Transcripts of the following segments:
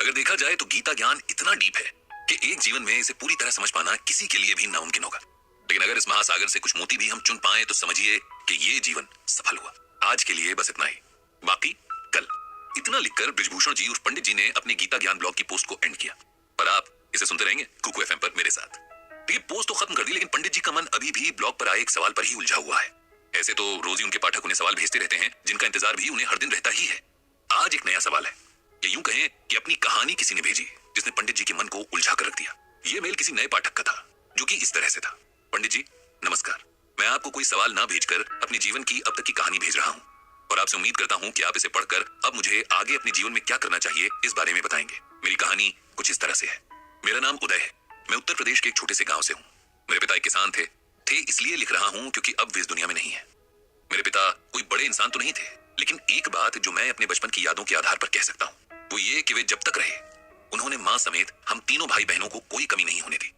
अगर देखा जाए तो गीता ज्ञान इतना डीप है कि एक जीवन में इसे पूरी तरह समझ पाना किसी के लिए भी नामुमकिन होगा। लेकिन अगर इस महासागर से कुछ मोती भी हम चुन पाए तो समझिए कि ये जीवन सफल हुआ। आज के लिए बस इतना ही, बाकी कल। इतना लिखकर बृजभूषण जी और पंडित जी ने अपने गीता ज्ञान ब्लॉग की पोस्ट को एंड किया। पर आप इसे सुनते रहेंगे कुकू एफएम पर मेरे साथ। ये पोस्ट तो खत्म कर दी, लेकिन पंडित जी का मन अभी भी ब्लॉग पर आए एक सवाल पर ही उलझा हुआ है। ऐसे तो रोज ही उनके पाठक उन्हें सवाल भेजते रहते हैं जिनका इंतजार भी उन्हें हर दिन रहता ही है। आज एक नया सवाल है, या यूं कहें कि अपनी कहानी किसी ने भेजी जिसने पंडित जी के मन को उलझा कर रख दिया। ये मेल किसी नए पाठक का था जो कि इस तरह से था। पंडित जी नमस्कार, मैं आपको कोई सवाल ना भेजकर अपने जीवन की अब तक की कहानी भेज रहा हूँ और आपसे उम्मीद करता हूँ कि आप इसे पढ़कर अब मुझे आगे अपने जीवन में क्या करना चाहिए इस बारे में बताएंगे। मेरी कहानी कुछ इस तरह से है। मेरा नाम उदय है। मैं उत्तर प्रदेश के एक छोटे से गांव से हूँ। मेरे पिता एक किसान थे इसलिए लिख रहा हूँ क्योंकि अब वे इस दुनिया में नहीं है। मेरे पिता कोई बड़े इंसान तो नहीं थे, लेकिन एक बात जो मैं अपने बचपन की यादों के आधार पर कह सकता हूँ वो ये कि वे जब तक रहे उन्होंने माँ समेत हम तीनों भाई बहनों को कोई कमी नहीं होने दी।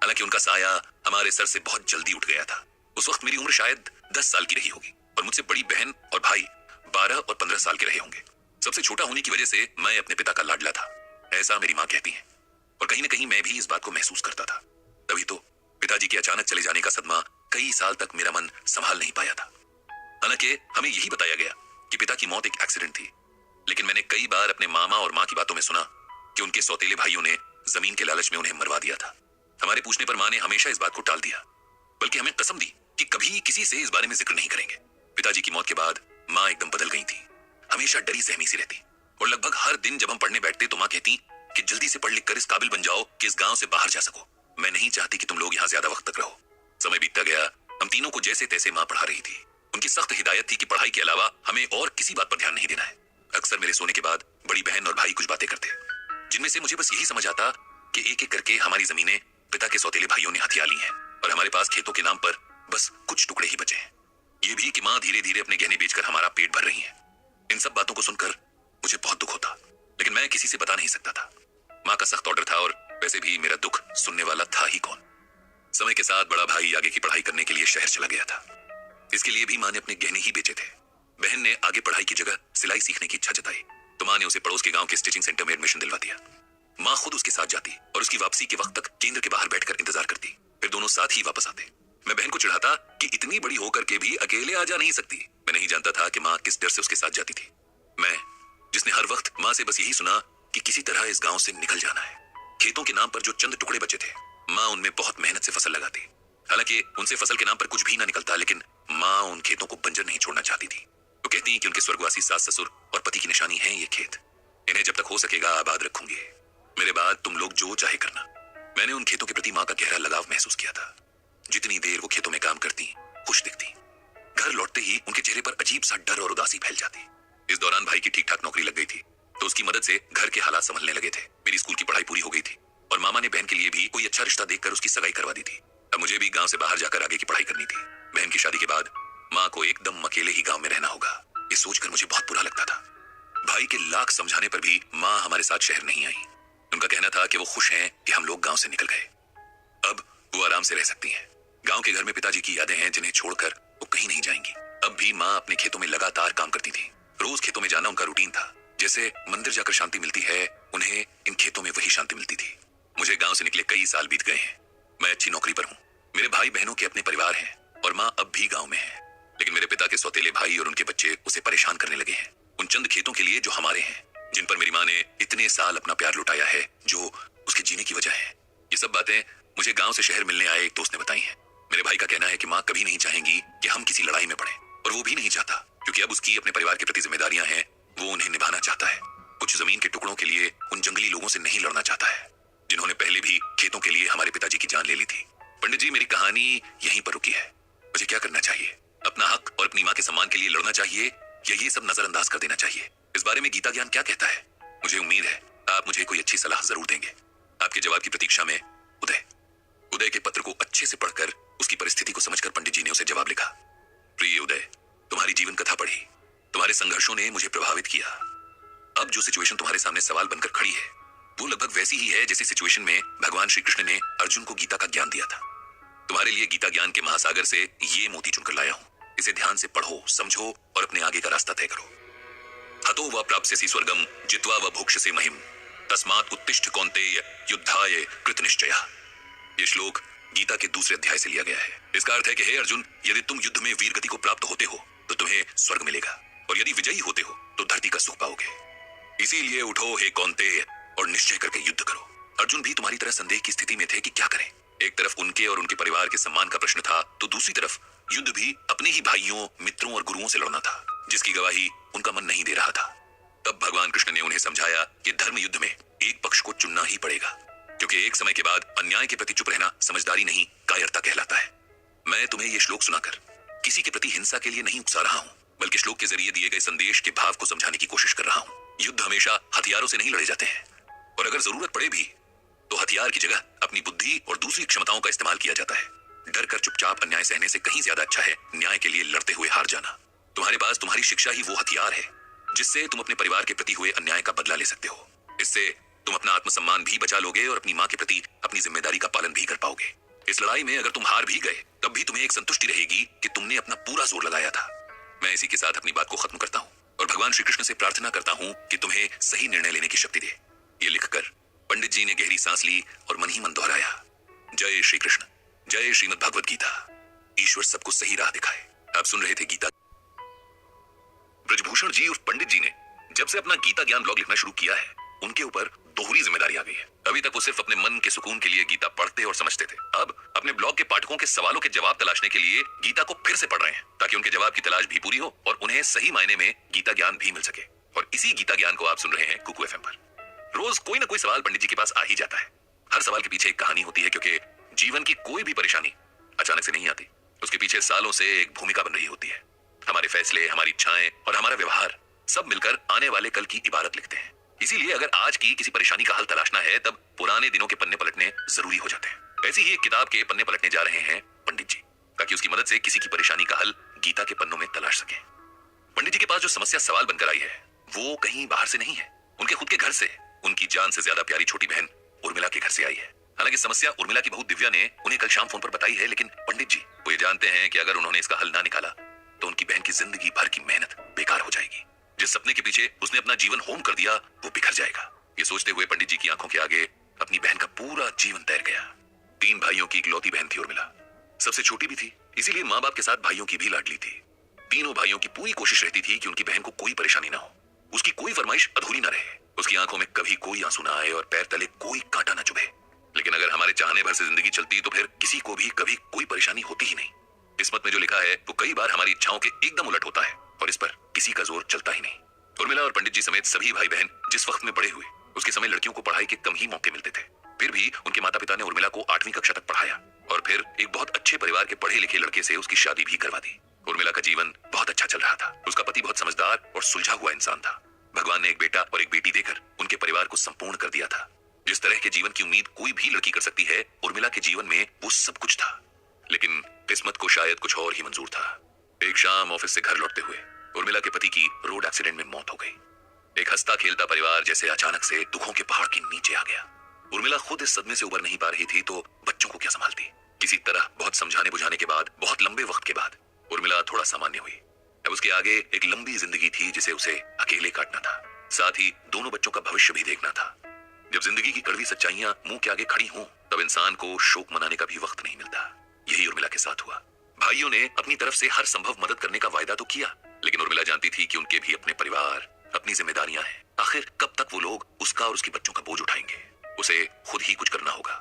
हालांकि उनका साया हमारे सर से बहुत जल्दी उठ गया था। उस वक्त मेरी उम्र शायद 10 साल की रही होगी और मुझसे बड़ी बहन और भाई 12 और 15 साल के रहे होंगे। सबसे छोटा होने की वजह से मैं अपने पिता का लाडला था, ऐसा मेरी माँ कहती है। और कहीं ना कहीं मैं भी इस बात को महसूस करता था। तभी तो पिताजी के अचानक चले जाने का सदमा कई साल तक मेरा मन संभाल नहीं पाया था। हालांकि हमें यही बताया गया कि पिता की मौत एक एक्सीडेंट थी, लेकिन मैंने कई बार अपने मामा और माँ की बातों में सुना कि उनके सौतेले भाइयों ने जमीन के लालच में उन्हें मरवा दिया था। हमारे पूछने पर माँ ने हमेशा इस बात को टाल दिया, बल्कि हमें कसम दी कि कभी किसी से इस बारे में जिक्र नहीं करेंगे। पिताजी की मौत के बाद माँ एकदम बदल गई थी। हमेशा डरी सहमी सी रहती और लगभग हर दिन जब हम पढ़ने बैठते तो माँ कहती कि जल्दी से पढ़ लिख कर इस काबिल बन जाओ कि इस गांव से बाहर जा सको। मैं नहीं चाहती कि तुम लोग यहाँ ज्यादा वक्त तक रहो। समय बीतता गया, हम तीनों को जैसे तैसे माँ पढ़ा रही थी। उनकी सख्त हिदायत थी कि पढ़ाई के अलावा हमें और किसी बात पर ध्यान नहीं देना है। अक्सर मेरे सोने के बाद बड़ी बहन और भाई कुछ बातें करते, जिनमें से मुझे बस यही समझ आता कि एक एक करके हमारी जमीनें पिता के सौतेले भाइयों ने हथिया ली हैं और हमारे पास खेतों के नाम पर बस कुछ टुकड़े ही बचे हैं। ये भी कि माँ धीरे धीरे अपने गहने बेचकर हमारा पेट भर रही है। इन सब बातों को सुनकर मुझे बहुत दुख होता, लेकिन मैं किसी से बता नहीं सकता था। माँ का सख्त ऑर्डर था और वैसे भी मेरा दुख सुनने वाला था ही कौन। समय के साथ बड़ा भाई आगे की पढ़ाई करने के लिए शहर चला गया था। इसके लिए भी माँ ने अपने गहने ही बेचे थे। बहन ने आगे पढ़ाई की जगह सिलाई सीखने की इच्छा जताई तो माँ ने उसे पड़ोस के गांव के स्टिचिंग सेंटर में एडमिशन दिलवा दिया। माँ खुद उसके साथ जाती और उसकी वापसी के वक्त तक केंद्र के बाहर बैठकर इंतजार करती, फिर दोनों साथ ही वापस आते। मैं बहन को चिढ़ाता कि इतनी बड़ी होकर के भी अकेले आ जा नहीं सकती। मैं नहीं जानता था कि माँ किस डर से उसके साथ जाती थी। मैं, जिसने हर वक्त माँ से बस यही सुना कि किसी तरह इस गांव से निकल जाना है। खेतों के नाम पर जो चंद टुकड़े बचे थे, माँ उनमें बहुत मेहनत से फसल लगाती। हालांकि उनसे फसल के नाम पर कुछ भी ना निकलता, लेकिन माँ उन खेतों को बंजर नहीं छोड़ना चाहती थी। तो कहती हैं कि उनके स्वर्गवासी सास ससुर और पति की निशानी है ये खेत। इन्हें जब तक हो सकेगा आबाद रखूंगी। मेरे बाद तुम लोग जो चाहे करना। मैंने उन खेतों के प्रति माँ का गहरा लगाव महसूस किया था। जितनी देर वो खेतों में काम करती, खुश दिखती, घर लौटते ही उनके चेहरे पर अजीब सा डर और उदासी फैल जाती। इस दौरान भाई की ठीक ठाक नौकरी लग गई थी तो उसकी मदद से घर के हालात संभलने लगे थे। मेरी स्कूल की पढ़ाई पूरी हो गई थी और मामा ने बहन के लिए भी कोई अच्छा रिश्ता देखकर उसकी सगाई करवा दी थी। अब मुझे भी गांव से बाहर जाकर आगे की पढ़ाई करनी थी। बहन की शादी के बाद माँ को एकदम अकेले ही गांव में रहना होगा, ये सोचकर मुझे बहुत बुरा लगता था। भाई के लाख समझाने पर भी माँ हमारे साथ शहर नहीं आई। उनका कहना था कि वो खुश हैं कि हम लोग गांव से निकल गए। अब वो आराम से रह सकती हैं। गांव के घर में पिताजी की यादें हैं जिन्हें छोड़कर वो कहीं नहीं जाएंगी। अब भी माँ अपने खेतों में लगातार काम करती थी। रोज खेतों में जाना उनका रूटीन था। जैसे मंदिर जाकर शांति मिलती है, उन्हें इन खेतों में वही शांति मिलती थी। मुझे गांव से निकले कई साल बीत गए हैं। मैं अच्छी नौकरी पर हूँ, मेरे भाई बहनों के अपने परिवार हैं और माँ अब भी गाँव में है। लेकिन मेरे पिता के सौतेले भाई और उनके बच्चे उसे परेशान करने लगे हैं उन चंद खेतों के लिए जो हमारे हैं, जिन पर मेरी माँ ने इतने साल अपना प्यार लुटाया है, जो उसके जीने की वजह है। ये सब बातें मुझे गांव से शहर मिलने आए एक दोस्त ने बताई हैं। मेरे भाई का कहना है कि माँ कभी नहीं चाहेंगी कि हम किसी लड़ाई में पड़े, और वो भी नहीं चाहता क्योंकि अब उसकी अपने परिवार के प्रति जिम्मेदारियां हैं, वो उन्हें निभाना चाहता है। कुछ जमीन के टुकड़ों के लिए उन जंगली लोगों से नहीं लड़ना चाहता है जिन्होंने पहले भी खेतों के लिए हमारे पिताजी की जान ले ली थी। पंडित जी, मेरी कहानी यहीं पर रुकी है। मुझे क्या करना चाहिए? अपना हक और अपनी माँ के सम्मान के लिए लड़ना चाहिए या ये सब नजरअंदाज कर देना चाहिए? इस बारे में गीता ज्ञान क्या कहता है? मुझे उम्मीद है आप मुझे कोई अच्छी सलाह जरूर देंगे। आपके जवाब की प्रतीक्षा में, उदय। उदय के पत्र को अच्छे से पढ़कर उसकी परिस्थिति को समझकर पंडित जी ने उसे जवाब लिखा। प्रिय उदय, तुम्हारी जीवन कथा पढ़ी। तुम्हारे संघर्षों ने मुझे प्रभावित किया। अब जो सिचुएशन तुम्हारे सामने सवाल बनकर खड़ी है वो लगभग वैसी ही है जैसी सिचुएशन में भगवान श्री कृष्ण ने अर्जुन को गीता का ज्ञान दिया था। तुम्हारे लिए गीता ज्ञान के महासागर से ये मोती चुनकर लाया हूं। इसे ध्यान से पढ़ो, समझो और अपने आगे का रास्ता तय करो। हतो व प्राप्स्यसि स्वर्गम जित्वा व भोक्ष्यसे महिम तस्मात् उत्तिष्ठ कौन्तेय युद्धाय कृत निश्चयः। ये श्लोक गीता के दूसरे अध्याय से लिया गया है। इसका अर्थ है कि हे अर्जुन, यदि तुम युद्ध में वीर गति को प्राप्त होते हो तो तुम्हें स्वर्ग मिलेगा, और यदि विजयी होते हो तो धरती का सुख पाओगे। इसीलिए उठो हे कौन्तेय और निश्चय करके युद्ध करो। अर्जुन भी तुम्हारी तरह संदेह की स्थिति में थे कि क्या करें। एक तरफ उनके और उनके परिवार के सम्मान का प्रश्न था, तो दूसरी तरफ युद्ध भी अपने ही भाइयों, मित्रों और गुरुओं से लड़ना था, जिसकी गवाही उनका मन नहीं दे रहा था। तब भगवान कृष्ण ने उन्हें समझाया कि धर्म युद्ध में एक पक्ष को चुनना ही पड़ेगा, क्योंकि एक समय के बाद अन्याय के प्रति चुप रहना समझदारी नहीं, कायरता कहलाता है। मैं तुम्हें यह श्लोक सुनाकर किसी के प्रति हिंसा के लिए नहीं उकसा रहा हूं, बल्कि श्लोक के जरिए दिए गए संदेश के भाव को समझाने की कोशिश कर रहा हूं। युद्ध हमेशा हथियारों से नहीं लड़े जाते हैं, और अगर जरूरत पड़े भी तो हथियार की जगह अपनी बुद्धि और दूसरी क्षमताओं का इस्तेमाल किया जाता है। डर कर चुपचाप अन्याय सहने से कहीं ज्यादा अच्छा है न्याय के लिए लड़ते हुए हार जाना। तुम्हारे पास तुम्हारी शिक्षा ही वो हथियार है जिससे तुम अपने परिवार के प्रति हुए अन्याय का बदला ले सकते हो। इससे तुम अपना आत्मसम्मान भी बचा लोगे और अपनी माँ के प्रति अपनी जिम्मेदारी का पालन भी कर पाओगे। इस लड़ाई में अगर तुम हार भी गए तब भी तुम्हें एक संतुष्टि रहेगी कि तुमने अपना पूरा जोर लगाया था। मैं इसी के साथ अपनी बात को खत्म करता हूँ और भगवान श्री कृष्ण से प्रार्थना करता हूँ कि तुम्हें सही निर्णय लेने की शक्ति दे। ये लिखकर पंडित जी ने गहरी सांस ली और मन ही मन दोहराया, जय श्री कृष्ण, जय श्रीमद् भगवद गीता। ईश्वर सबको सही राह दिखाए। आप सुन रहे थे गीता। ब्रजभूषण जी उर्फ पंडित जी ने जब से अपना गीता ज्ञान ब्लॉग लिखना शुरू किया है, उनके ऊपर दोहरी जिम्मेदारी आ गई है। अभी तक वो सिर्फ अपने मन के सुकून के लिए गीता पढ़ते और समझते थे। अब अपने ब्लॉग के पाठकों के सवालों के जवाब तलाशने के लिए गीता को फिर से पढ़ रहे हैं, ताकि उनके जवाब की तलाश भी पूरी हो और उन्हें सही मायने में गीता ज्ञान भी मिल सके। और इसी गीता ज्ञान को आप सुन रहे हैं कुकू एफएम पर। रोज कोई ना कोई सवाल पंडित जी के पास आ ही जाता है। हर सवाल के पीछे एक कहानी होती है, क्योंकि जीवन की कोई भी परेशानी अचानक से नहीं आती। उसके पीछे सालों से एक भूमिका बन रही होती है। हमारे फैसले, हमारी इच्छाएं और हमारा व्यवहार सब मिलकर आने वाले कल की इबारत लिखते हैं। इसीलिए अगर आज की किसी परेशानी का हल तलाशना है, तब पुराने दिनों के पन्ने पलटने जरूरी हो जाते हैं। ऐसी ही एक किताब के पन्ने पलटने जा रहे हैं पंडित जी, ताकि उसकी मदद से किसी की परेशानी का हल गीता के पन्नों में तलाश सके। पंडित जी के पास जो समस्या सवाल बनकर आई है, वो कहीं बाहर से नहीं है, उनके खुद के घर से, उनकी जान से ज्यादा प्यारी छोटी बहन उर्मिला के घर से आई है। हालांकि समस्या उर्मिला की बहू दिव्या ने उन्हें कल शाम फोन पर बताई है, लेकिन पंडित जी वो ये जानते हैं कि अगर उन्होंने इसका हल ना निकाला तो उनकी बहन की जिंदगी भर की मेहनत बेकार हो जाएगी। जिस सपने के पीछे उसने अपना जीवन होम कर दिया, वो बिखर जाएगा। ये सोचते हुए पंडित जी की आंखों के आगे अपनी बहन का पूरा जीवन तैर गया। 3 भाइयों की इकलौती बहन थी उर्मिला, सबसे छोटी भी थी, इसीलिए माँ बाप के साथ भाइयों की भी लाडली थी। तीनों भाइयों की पूरी कोशिश रहती थी कि उनकी बहन को कोई परेशानी ना हो, उसकी कोई फरमाइश अधूरी ना रहे, उसकी आंखों में कभी कोई आंसू ना आए और पैर तले कोई कांटा ना चुभे। लेकिन अगर हमारे चाहने भर से जिंदगी चलती तो फिर किसी को भी कभी कोई परेशानी होती ही नहीं। किस्मत में जो लिखा है वो कई बार हमारी इच्छाओं के एकदम उलट होता है, और इस पर किसी का जोर चलता ही नहीं। उर्मिला और पंडित जी समेत सभी भाई बहन जिस वक्त में बड़े हुए, उसके समय लड़कियों को पढ़ाई के कम ही मौके मिलते थे। फिर भी उनके माता पिता ने उर्मिला को 8वीं कक्षा तक पढ़ाया और फिर एक बहुत अच्छे परिवार के पढ़े लिखे लड़के से उसकी शादी भी करवा दी। उर्मिला का जीवन बहुत अच्छा चल रहा था। उसका पति बहुत समझदार और सुलझा हुआ इंसान था। भगवान ने एक बेटा और एक बेटी देकर उनके परिवार को संपूर्ण कर दिया था। जिस तरह के जीवन की उम्मीद कोई भी लड़की कर सकती है, उर्मिला के जीवन में वो सब कुछ था। लेकिन किस्मत को शायद कुछ और ही मंजूर था। एक शाम ऑफिस से घर लौटते हुए उर्मिला के पति की रोड एक्सीडेंट में मौत हो गई। एक हंसता खेलता परिवार जैसे अचानक से दुखों के पहाड़ के नीचे आ गया। उर्मिला खुद इस सदमे से उबर नहीं पा रही थी, तो बच्चों को क्या संभालती। किसी तरह बहुत समझाने बुझाने के बाद, बहुत लंबे वक्त के बाद उर्मिला थोड़ा सामान्य हुई। अब उसके आगे एक लंबी जिंदगी थी जिसे उसे अकेले काटना था, साथ ही दोनों बच्चों का भविष्य भी देखना था। जब जिंदगी की कड़वी सच्चाइयां मुंह के आगे खड़ी हों, तब इंसान को शोक मनाने का भी वक्त नहीं मिलता। यही उर्मिला के साथ हुआ। भाइयों ने अपनी तरफ से हर संभव मदद करने का वायदा तो किया, लेकिन उर्मिला जानती थी कि उनके भी अपने परिवार, अपनी जिम्मेदारियां हैं। आखिर कब तक वो लोग उसका और उसकी बच्चों का बोझ उठाएंगे। उसे खुद ही कुछ करना होगा।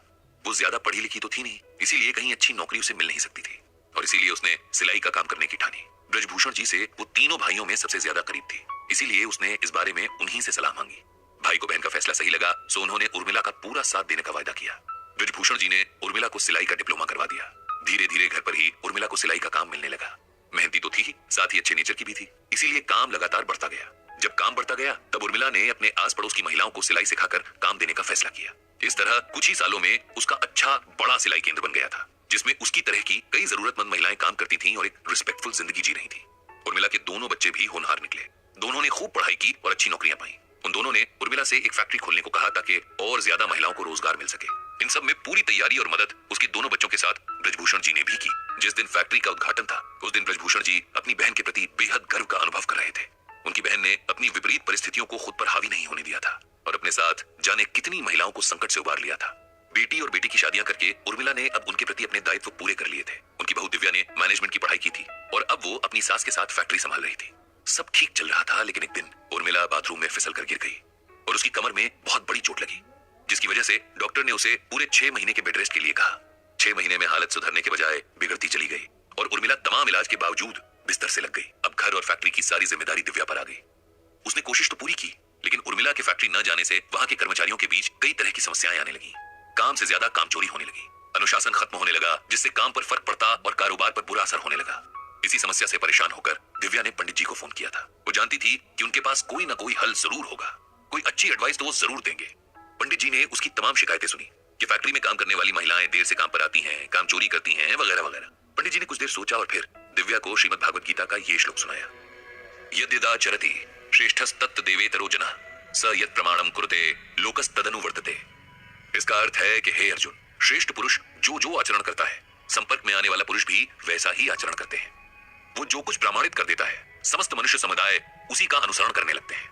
वो ज्यादा पढ़ी लिखी तो थी नहीं, इसीलिए कहीं अच्छी नौकरी उसे मिल नहीं सकती थी, और इसीलिए उसने सिलाई का काम करने की ठानी। ब्रजभूषण जी से वो तीनों भाइयों में सबसे ज्यादा करीब थी, इसीलिए उसने इस बारे में उन्हीं से सलाह मांगी। भाई को बहन का फैसला सही लगा, सो उन्होंने उर्मिला का पूरा साथ देने का वायदा किया। ब्रजभूषण जी ने उर्मिला को सिलाई का डिप्लोमा करवा दिया। धीरे धीरे घर पर ही उर्मिला को सिलाई का काम मिलने लगा। मेहनती तो थी, साथ ही अच्छे नेचर की भी थी, इसीलिए काम लगातार बढ़ता गया। जब काम बढ़ता गया, तब उर्मिला ने अपने आस पड़ोस की महिलाओं को सिलाई सिखाकर काम देने का फैसला किया। इस तरह कुछ ही सालों में उसका अच्छा बड़ा सिलाई केंद्र बन गया था, जिसमें उसकी तरह की कई जरूरतमंद महिलाएं काम करती थीं और एक रिस्पेक्टफुल जिंदगी जी रही थी। उर्मिला के दोनों बच्चे भी होनहार निकले। दोनों ने खूब पढ़ाई की और अच्छी नौकरियां पाई। उन दोनों ने उर्मिला से एक फैक्ट्री खोलने को कहा, ताकि और ज्यादा महिलाओं को रोजगार मिल सके। इन सब में पूरी तैयारी और मदद उसके दोनों बच्चों के साथ ब्रजभूषण जी ने भी की। जिस दिन फैक्ट्री का उद्घाटन था, उस दिन ब्रजभूषण जी अपनी बहन के प्रति बेहद गर्व का अनुभव कर रहे थे। उनकी बहन ने अपनी विपरीत परिस्थितियों को खुद पर हावी नहीं होने दिया था और अपने साथ जाने कितनी महिलाओं को संकट से उबार लिया था। बेटी और बेटी की शादियां करके उर्मिला ने अब उनके प्रति अपने दायित्व पूरे कर लिए थे। उनकी बहू दिव्या ने मैनेजमेंट की पढ़ाई की थी और अब वो अपनी सास के साथ फैक्ट्री संभाल रही थी। सब ठीक चल रहा था, लेकिन एक दिन उर्मिला बाथरूम में फिसल कर गिर गई और उसकी कमर में बहुत बड़ी चोट लगी, जिसकी वजह से डॉक्टर ने उसे पूरे 6 महीने के बेड रेस्ट के लिए कहा। 6 महीने में हालत सुधरने के बजाय बिगड़ती चली गई और उर्मिला तमाम इलाज के बावजूद बिस्तर से लग गई। अब घर और फैक्ट्री की सारी जिम्मेदारी दिव्या पर आ गई। उसने कोशिश तो पूरी की, लेकिन उर्मिला के फैक्ट्री न जाने से वहां के कर्मचारियों के बीच कई तरह की समस्याएं आने लगी। काम से ज्यादा काम चोरी होने लगी, अनुशासन खत्म होने लगा, जिससे काम पर फर्क पड़ता और कारोबार पर बुरा असर होने लगा। इसी समस्या से परेशान होकर दिव्या ने पंडित जी को फोन किया था। वो जानती थी कि उनके पास कोई ना कोई हल जरूर होगा, कोई अच्छी एडवाइस तो वो जरूर देंगे। पंडित जी ने उसकी तमाम शिकायतें सुनी कि फैक्ट्री में काम करने वाली महिलाएं देर से काम पर आती हैं, काम चोरी करती हैं, वगैरह वगैरह। पंडित जी ने कुछ देर सोचा और फिर दिव्या को श्रीमद् भागवत गीता का ये श्लोक सुनाया। यद्यदा चरति श्रेष्ठस्तत् देवेतरो जनः स यत् प्रमाणम कुरुते लोकस्तदनु वर्तते। इसका अर्थ है कि हे अर्जुन, श्रेष्ठ पुरुष जो जो आचरण करता है, संपर्क में आने वाला पुरुष भी वैसा ही आचरण करते हैं। वो जो कुछ प्रमाणित कर देता है, समस्त मनुष्य समुदाय उसी का अनुसरण करने लगते हैं।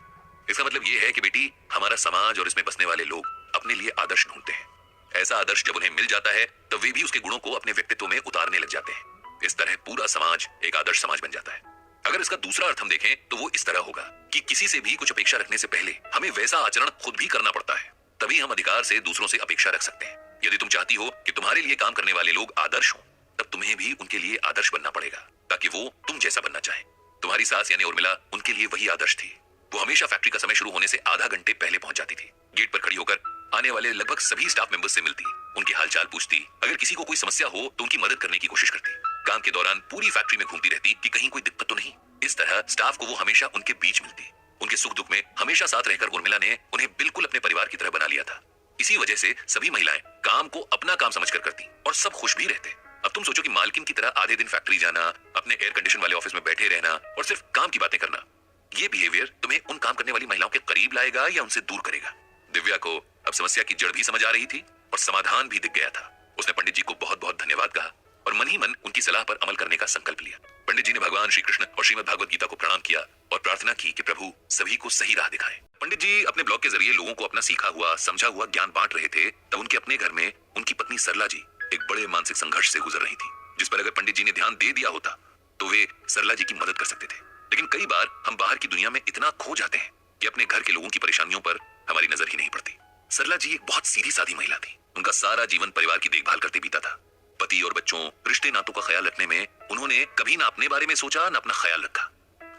इसका मतलब ये है कि बेटी, हमारा समाज और इसमें बसने वाले लोग अपने लिए आदर्श ढूंढते हैं। ऐसा आदर्श जब उन्हें मिल जाता है तो वे भी उसके गुणों को अपने व्यक्तित्व में उतारने लग जाते हैं। इस तरह पूरा समाज एक आदर्श समाज बन जाता है। अगर इसका दूसरा अर्थ हम देखें तो वो इस तरह होगा कि किसी से भी कुछ अपेक्षा रखने से पहले हमें वैसा आचरण खुद भी करना पड़ता है, तभी हम अधिकार से दूसरों से अपेक्षा रख सकते हैं। यदि तुम चाहती हो कि तुम्हारे लिए काम करने वाले लोग आदर्श हों, तब तुम्हें भी उनके लिए आदर्श बनना पड़ेगा, ताकि वो तुम जैसा बनना चाहे। तुम्हारी सास यानी उर्मिला उनके लिए वही आदर्श थी। वो हमेशा फैक्ट्री का समय शुरू होने से आधा घंटे पहले पहुंच जाती थी। गेट पर खड़ी होकर आने वाले लगभग सभी स्टाफ मेंबर्स से मिलती, उनके हालचाल पूछती, अगर किसी को कोई समस्या हो तो उनकी मदद करने की कोशिश करती। काम के दौरान पूरी फैक्ट्री में घूमती रहती कि कहीं कोई दिक्कत तो नहीं। इस तरह स्टाफ को वो हमेशा उनके बीच मिलती। उनके सुख दुख में हमेशा साथ रहकर उर्मिला ने उन्हें बिल्कुल अपने परिवार की तरह बना लिया था। इसी वजह से सभी महिलाएं काम को अपना काम समझकर करती और सब खुश भी रहते। अब तुम सोचो कि मालकिन की तरह आधे दिन फैक्ट्री जाना, अपने एयर कंडीशन वाले ऑफिस में बैठे रहना और सिर्फ काम की बातें करना, ये बिहेवियर तुम्हें उन काम करने वाली महिलाओं के करीब लाएगा या उनसे दूर करेगा? दिव्या को अब समस्या की जड़ भी समझ आ रही थी और समाधान भी दिख गया था। उसने पंडित जी को बहुत बहुत धन्यवाद कहा और मन ही मन उनकी सलाह पर अमल करने का संकल्प लिया। पंडित जी ने भगवान श्री कृष्ण और श्रीमद् भागवत गीता को प्रणाम किया और प्रार्थना की कि प्रभु सभी को सही राह दिखाएं। पंडित जी अपने ब्लॉग के जरिए लोगों को अपना सीखा हुआ समझा हुआ ज्ञान बांट रहे थे, तब उनके अपने घर में उनकी पत्नी सरला जी एक बड़े मानसिक संघर्ष से गुजर रही थी, जिस पर अगर पंडित जी ने ध्यान दे दिया होता तो वे सरला जी की मदद कर सकते थे। लेकिन कई बार हम बाहर की दुनिया में इतना खो जाते हैं कि अपने घर के लोगों की परेशानियों पर हमारी नजर ही नहीं पड़ती। सरला जी एक बहुत सीधी सादी महिला थी। उनका सारा जीवन परिवार की देखभाल करते बीता था। पति और बच्चों, रिश्ते नातों का ख्याल रखने में उन्होंने कभी ना अपने बारे में सोचा ना अपना ख्याल रखा।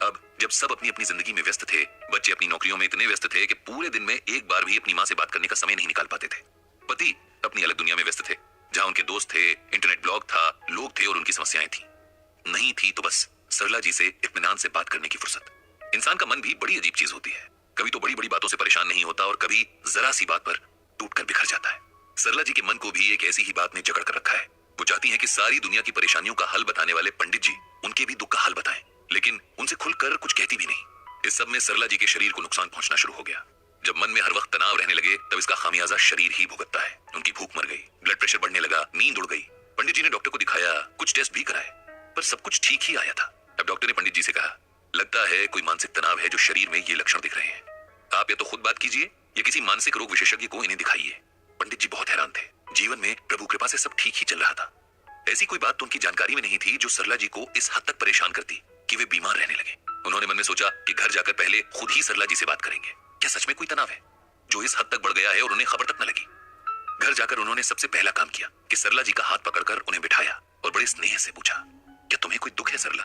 अब जब सब अपनी अपनी जिंदगी में व्यस्त थे, बच्चे अपनी नौकरियों में इतने व्यस्त थे कि पूरे दिन में एक बार भी अपनी माँ से बात करने का समय नहीं निकाल पाते थे। पति अपनी अलग दुनिया में व्यस्त थे, जहाँ उनके दोस्त थे, इंटरनेट ब्लॉग था, लोग थे और उनकी समस्याएं थी। नहीं थी तो बस सरला जी से इत्मीनान से बात करने की फुर्सत। इंसान का मन भी बड़ी अजीब चीज होती है। कभी तो बड़ी बड़ी बातों से परेशान नहीं होता और कभी जरा सी बात पर टूटकर बिखर जाता है। सरला जी के मन को भी एक ऐसी ही बात ने जकड़ कर रखा है। वो चाहती हैं कि सारी दुनिया की परेशानियों का हल बताने वाले पंडित जी उनके भी दुख का हल बताएं, लेकिन उनसे खुलकर कुछ कहती भी नहीं। इस सब में सरला जी के शरीर को नुकसान पहुंचना शुरू हो गया। जब मन में हर वक्त तनाव रहने लगे तब इसका खामियाजा शरीर ही भुगतता है। उनकी भूख मर गई, ब्लड प्रेशर बढ़ने लगा, नींद उड़ गई। पंडित जी ने डॉक्टर को दिखाया, कुछ टेस्ट भी कराए, पर सब कुछ ठीक ही आया था। अब डॉक्टर ने पंडित जी से कहा, लगता है कोई मानसिक तनाव है जो शरीर में ये लक्षण दिख रहे हैं। आप या तो खुद बात कीजिए या किसी मानसिक रोग विशेषज्ञ को इन्हें दिखाइए। पंडित जी बहुत हैरान थे। जीवन में प्रभु कृपा से सब ठीक ही चल रहा था। ऐसी कोई बात तो उनकी जानकारी में नहीं थी जो सरला जी को इस हद तक परेशान करती कि वे बीमार रहने लगे। उन्होंने मन में सोचा कि घर जाकर पहले खुद ही सरला जी से बात करेंगे। क्या सच में कोई तनाव है जो इस हद तक बढ़ गया है और उन्हें खबर तक न लगी? घर जाकर उन्होंने सबसे पहला काम किया कि सरला जी का हाथ पकड़कर उन्हें बिठाया और बड़े स्नेह से पूछा, क्या तुम्हें कोई दुख है सरला?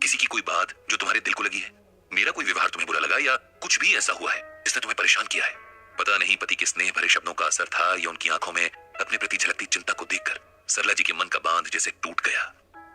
किसी की कोई बात जो तुम्हारे दिल को लगी है? मेरा कोई व्यवहार तुम्हें बुरा लगा या कुछ भी ऐसा हुआ है जिसने तुम्हें परेशान किया है? पता नहीं पति के स्नेह भरे शब्दों का असर था या उनकी आंखों में अपने प्रति झलकती चिंता को देखकर सरला जी के मन का बांध जैसे टूट गया।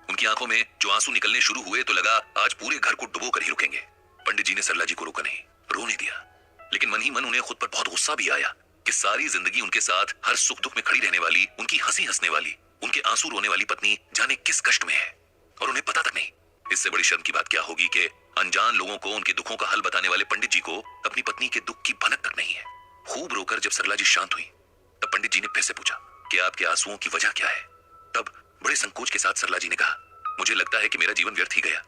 उनकी आंखों में जो आंसू निकलने शुरू हुए तो लगा आज पूरे घर को डुबो कर ही रुकेंगे। पंडित जी ने सरला जी को रोका नहीं, रोने दिया, लेकिन मन ही मन उन्हें खुद पर बहुत गुस्सा भी आया कि सारी जिंदगी उनके साथ हर सुख दुख में खड़ी रहने वाली, उनकी हंसी हंसने वाली, उनके आंसू रोने वाली पत्नी जाने किस कष्ट में है और उन्हें पता तक नहीं। इससे बड़ी शर्म की बात क्या होगी कि अनजान लोगों को उनके दुखों का हल बताने वाले पंडित जी को अपनी पत्नी के दुख की भनक तक नहीं है। खूब रोकर जब सरला जी शांत हुई तब पंडित जी ने फिर से पूछा कि आपके आंसुओं की वजह क्या है? तब बड़े संकोच के साथ सरला जी ने कहा, मुझे लगता है कि मेरा जीवन व्यर्थ ही गया।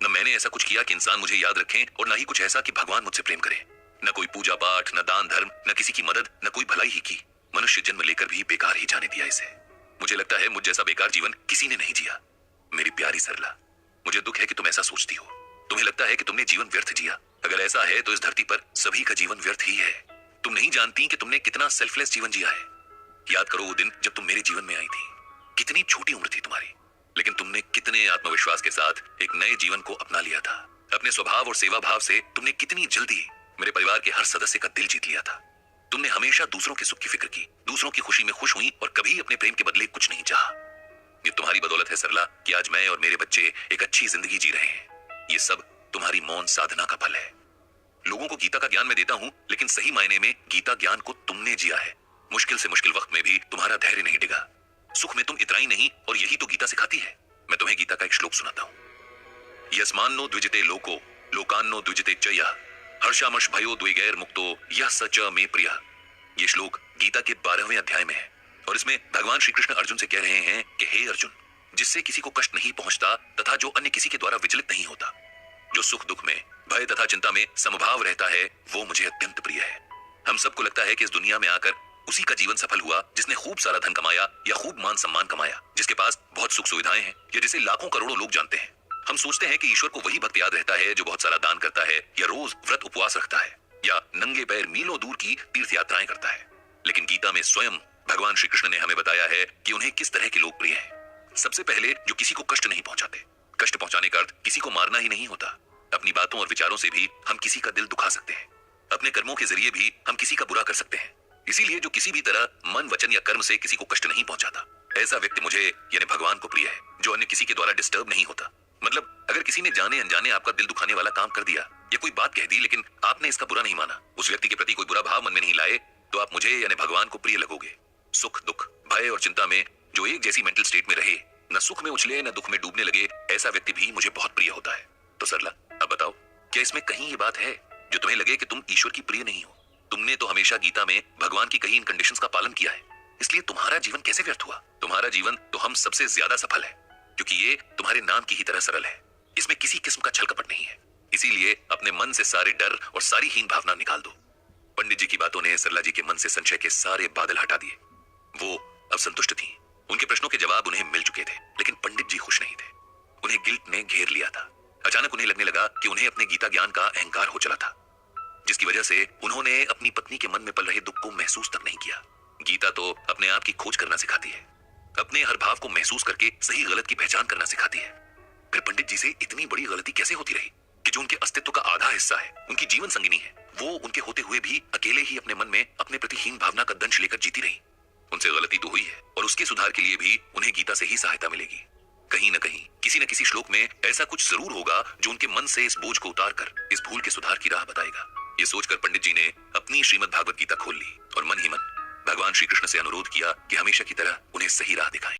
न मैंने ऐसा कुछ किया कि इंसान मुझे याद रखें और न ही कुछ ऐसा कि भगवान मुझसे प्रेम करें। न कोई पूजा पाठ, न दान धर्म, न किसी की मदद, न कोई भलाई ही की। मनुष्य जन्म लेकर भी बेकार ही जाने दिया इसे। मुझे लगता है मुझ जैसा बेकार जीवन किसी ने नहीं जिया। मेरी प्यारी सरला, मुझे दुख है कि तुम ऐसा सोचती हो। तुम्हें लगता है कि तुमने जीवन व्यर्थ जिया। अगर ऐसा है तो इस धरती पर सभी का जीवन व्यर्थ ही है। तुम नहीं जानती कि तुमने कितना सेल्फलेस जीवन जिया है। याद करो वो दिन जब तुम मेरे जीवन में आई थी। कितनी छोटी उम्र थी तुम्हारी, लेकिन तुमने कितने आत्मविश्वास के साथ एक नए जीवन को अपना लिया था। अपने स्वभाव और सेवा भाव से तुमने कितनी जल्दी मेरे परिवार के हर सदस्य का दिल जीत लिया था। तुमने हमेशा दूसरों के सुख की फिक्र की, दूसरों की खुशी में खुश हुई और कभी अपने प्रेम के बदले कुछ नहीं चाहा। ये तुम्हारी बदौलत है सरला कि आज मैं और मेरे बच्चे एक अच्छी जिंदगी जी रहे हैं। ये सब तुम्हारी मौन साधना का फल है। लोगों को गीता का ज्ञान मैं देता हूं, लेकिन सही मायने में गीता ज्ञान को तुमने जिया है। मुश्किल से मुश्किल वक्त में भी तुम्हारा धैर्य नहीं डिगा। सुख में तुम इतराई नहीं, और यही तो गीता सिखाती है। मैं तुम्हें गीता का एक श्लोक सुनाता हूं। यस्मान्नो द्विजिते लोको लोकान्नो द्विजिते च यः हर्षामर्ष भयो द्विगैर मुक्तो यह सच में प्रिया। ये श्लोक गीता के 12वें अध्याय में है, और इसमें भगवान श्री कृष्ण अर्जुन से कह रहे हैं कि हे अर्जुन, जिससे किसी को कष्ट नहीं पहुंचता तथा जो अन्य किसी के द्वारा विचलित नहीं होता, जो सुख दुख में, भय तथा चिंता में समभाव रहता है, वो मुझे अत्यंत प्रिय है। हम सबको लगता है कि इस दुनिया में आकर उसी का जीवन सफल हुआ जिसने खूब सारा धन कमाया या खूब मान सम्मान कमाया, जिसके पास बहुत सुख सुविधाएं हैं या जिसे लाखों करोड़ों लोग जानते हैं। हम सोचते हैं कि ईश्वर को वही भक्त याद रहता है जो बहुत सारा दान करता है या रोज व्रत उपवास रखता है या नंगे पैर मीलों दूर की तीर्थ यात्राएं करता है। लेकिन गीता में स्वयं भगवान श्री कृष्ण ने हमें बताया है कि उन्हें किस तरह के लोग प्रिय हैं। सबसे पहले जो किसी को कष्ट नहीं पहुंचाते। कष्ट पहुंचाने का अर्थ किसी को मारना ही नहीं होता। अपनी बातों और विचारों से भी हम किसी का दिल दुखा सकते हैं। अपने कर्मों के जरिए भी हम किसी का बुरा कर सकते हैं। इसीलिए जो किसी भी तरह मन, वचन या कर्म से किसी को कष्ट नहीं पहुंचाता, ऐसा व्यक्ति मुझे यानी भगवान को प्रिय है। जो अन्य किसी के द्वारा डिस्टर्ब नहीं होता। मतलब अगर किसी ने जाने अनजाने आपका दिल दुखाने वाला काम कर दिया या कोई बात कह दी, लेकिन आपने इसका बुरा नहीं माना, उस व्यक्ति के प्रति कोई बुरा भाव मन में नहीं लाए, तो आप मुझे यानी भगवान को प्रिय लगोगे। सुख दुख, भय और चिंता में जो एक जैसी मेंटल स्टेट में रहे, न सुख में उछले न दुख में डूबने लगे, ऐसा व्यक्ति भी मुझे बहुत प्रिय होता है। तो सरला, अब बताओ, क्या इसमें कहीं ये बात है जो तुम्हें लगे कि तुम ईश्वर की प्रिय नहीं हो? तुमने तो हमेशा गीता में भगवान की कही इन कंडीशंस का पालन किया है, इसलिए तुम्हारा जीवन कैसे व्यर्थ हुआ? तुम्हारा जीवन तो हम सबसे ज्यादा सफल है, क्योंकि ये तुम्हारे नाम की ही तरह सरल है। इसमें किसी किस्म का छल कपट नहीं है। इसीलिए अपने मन से सारे डर और सारी हीन भावना निकाल दो। पंडित जी की बातों ने सरला जी के मन से संशय के सारे बादल हटा दिए। वो अब संतुष्ट थी। उनके प्रश्नों के जवाब उन्हें मिल चुके थे, लेकिन पंडित जी खुश नहीं थे। उन्हें गिल्ट ने घेर लिया था। अचानक उन्हें लगने लगा कि उन्हें अपने गीता ज्ञान का अहंकार हो चला था, जिसकी वजह से उन्होंने अपनी पत्नी के मन में पल रहे दुख को महसूस तक नहीं किया। गीता तो अपने आप की खोज करना सिखाती है, अपने हर भाव को महसूस करके सही गलत की पहचान करना सिखाती है। फिर पंडित जी से इतनी बड़ी गलती कैसे होती रही कि जो उनके अस्तित्व का आधा हिस्सा है, उनकी जीवन संगिनी है, वो उनके होते हुए भी अकेले ही अपने मन में अपने प्रति हीन भावना का दंश लेकर जीती रही। उनसे गलती तो हुई है, और उसके सुधार के लिए भी उन्हें गीता से ही सहायता मिलेगी। कहीं न कहीं, किसी न किसी श्लोक में ऐसा कुछ जरूर होगा जो उनके मन से इस बोझ को उतार कर इस भूल के सुधार की राह बताएगा। ये सोचकर पंडित जी ने अपनी श्रीमद् भागवत गीता खोल ली और मन ही मन भगवान श्री कृष्ण से अनुरोध किया कि हमेशा की तरह उन्हें सही राह दिखाएं।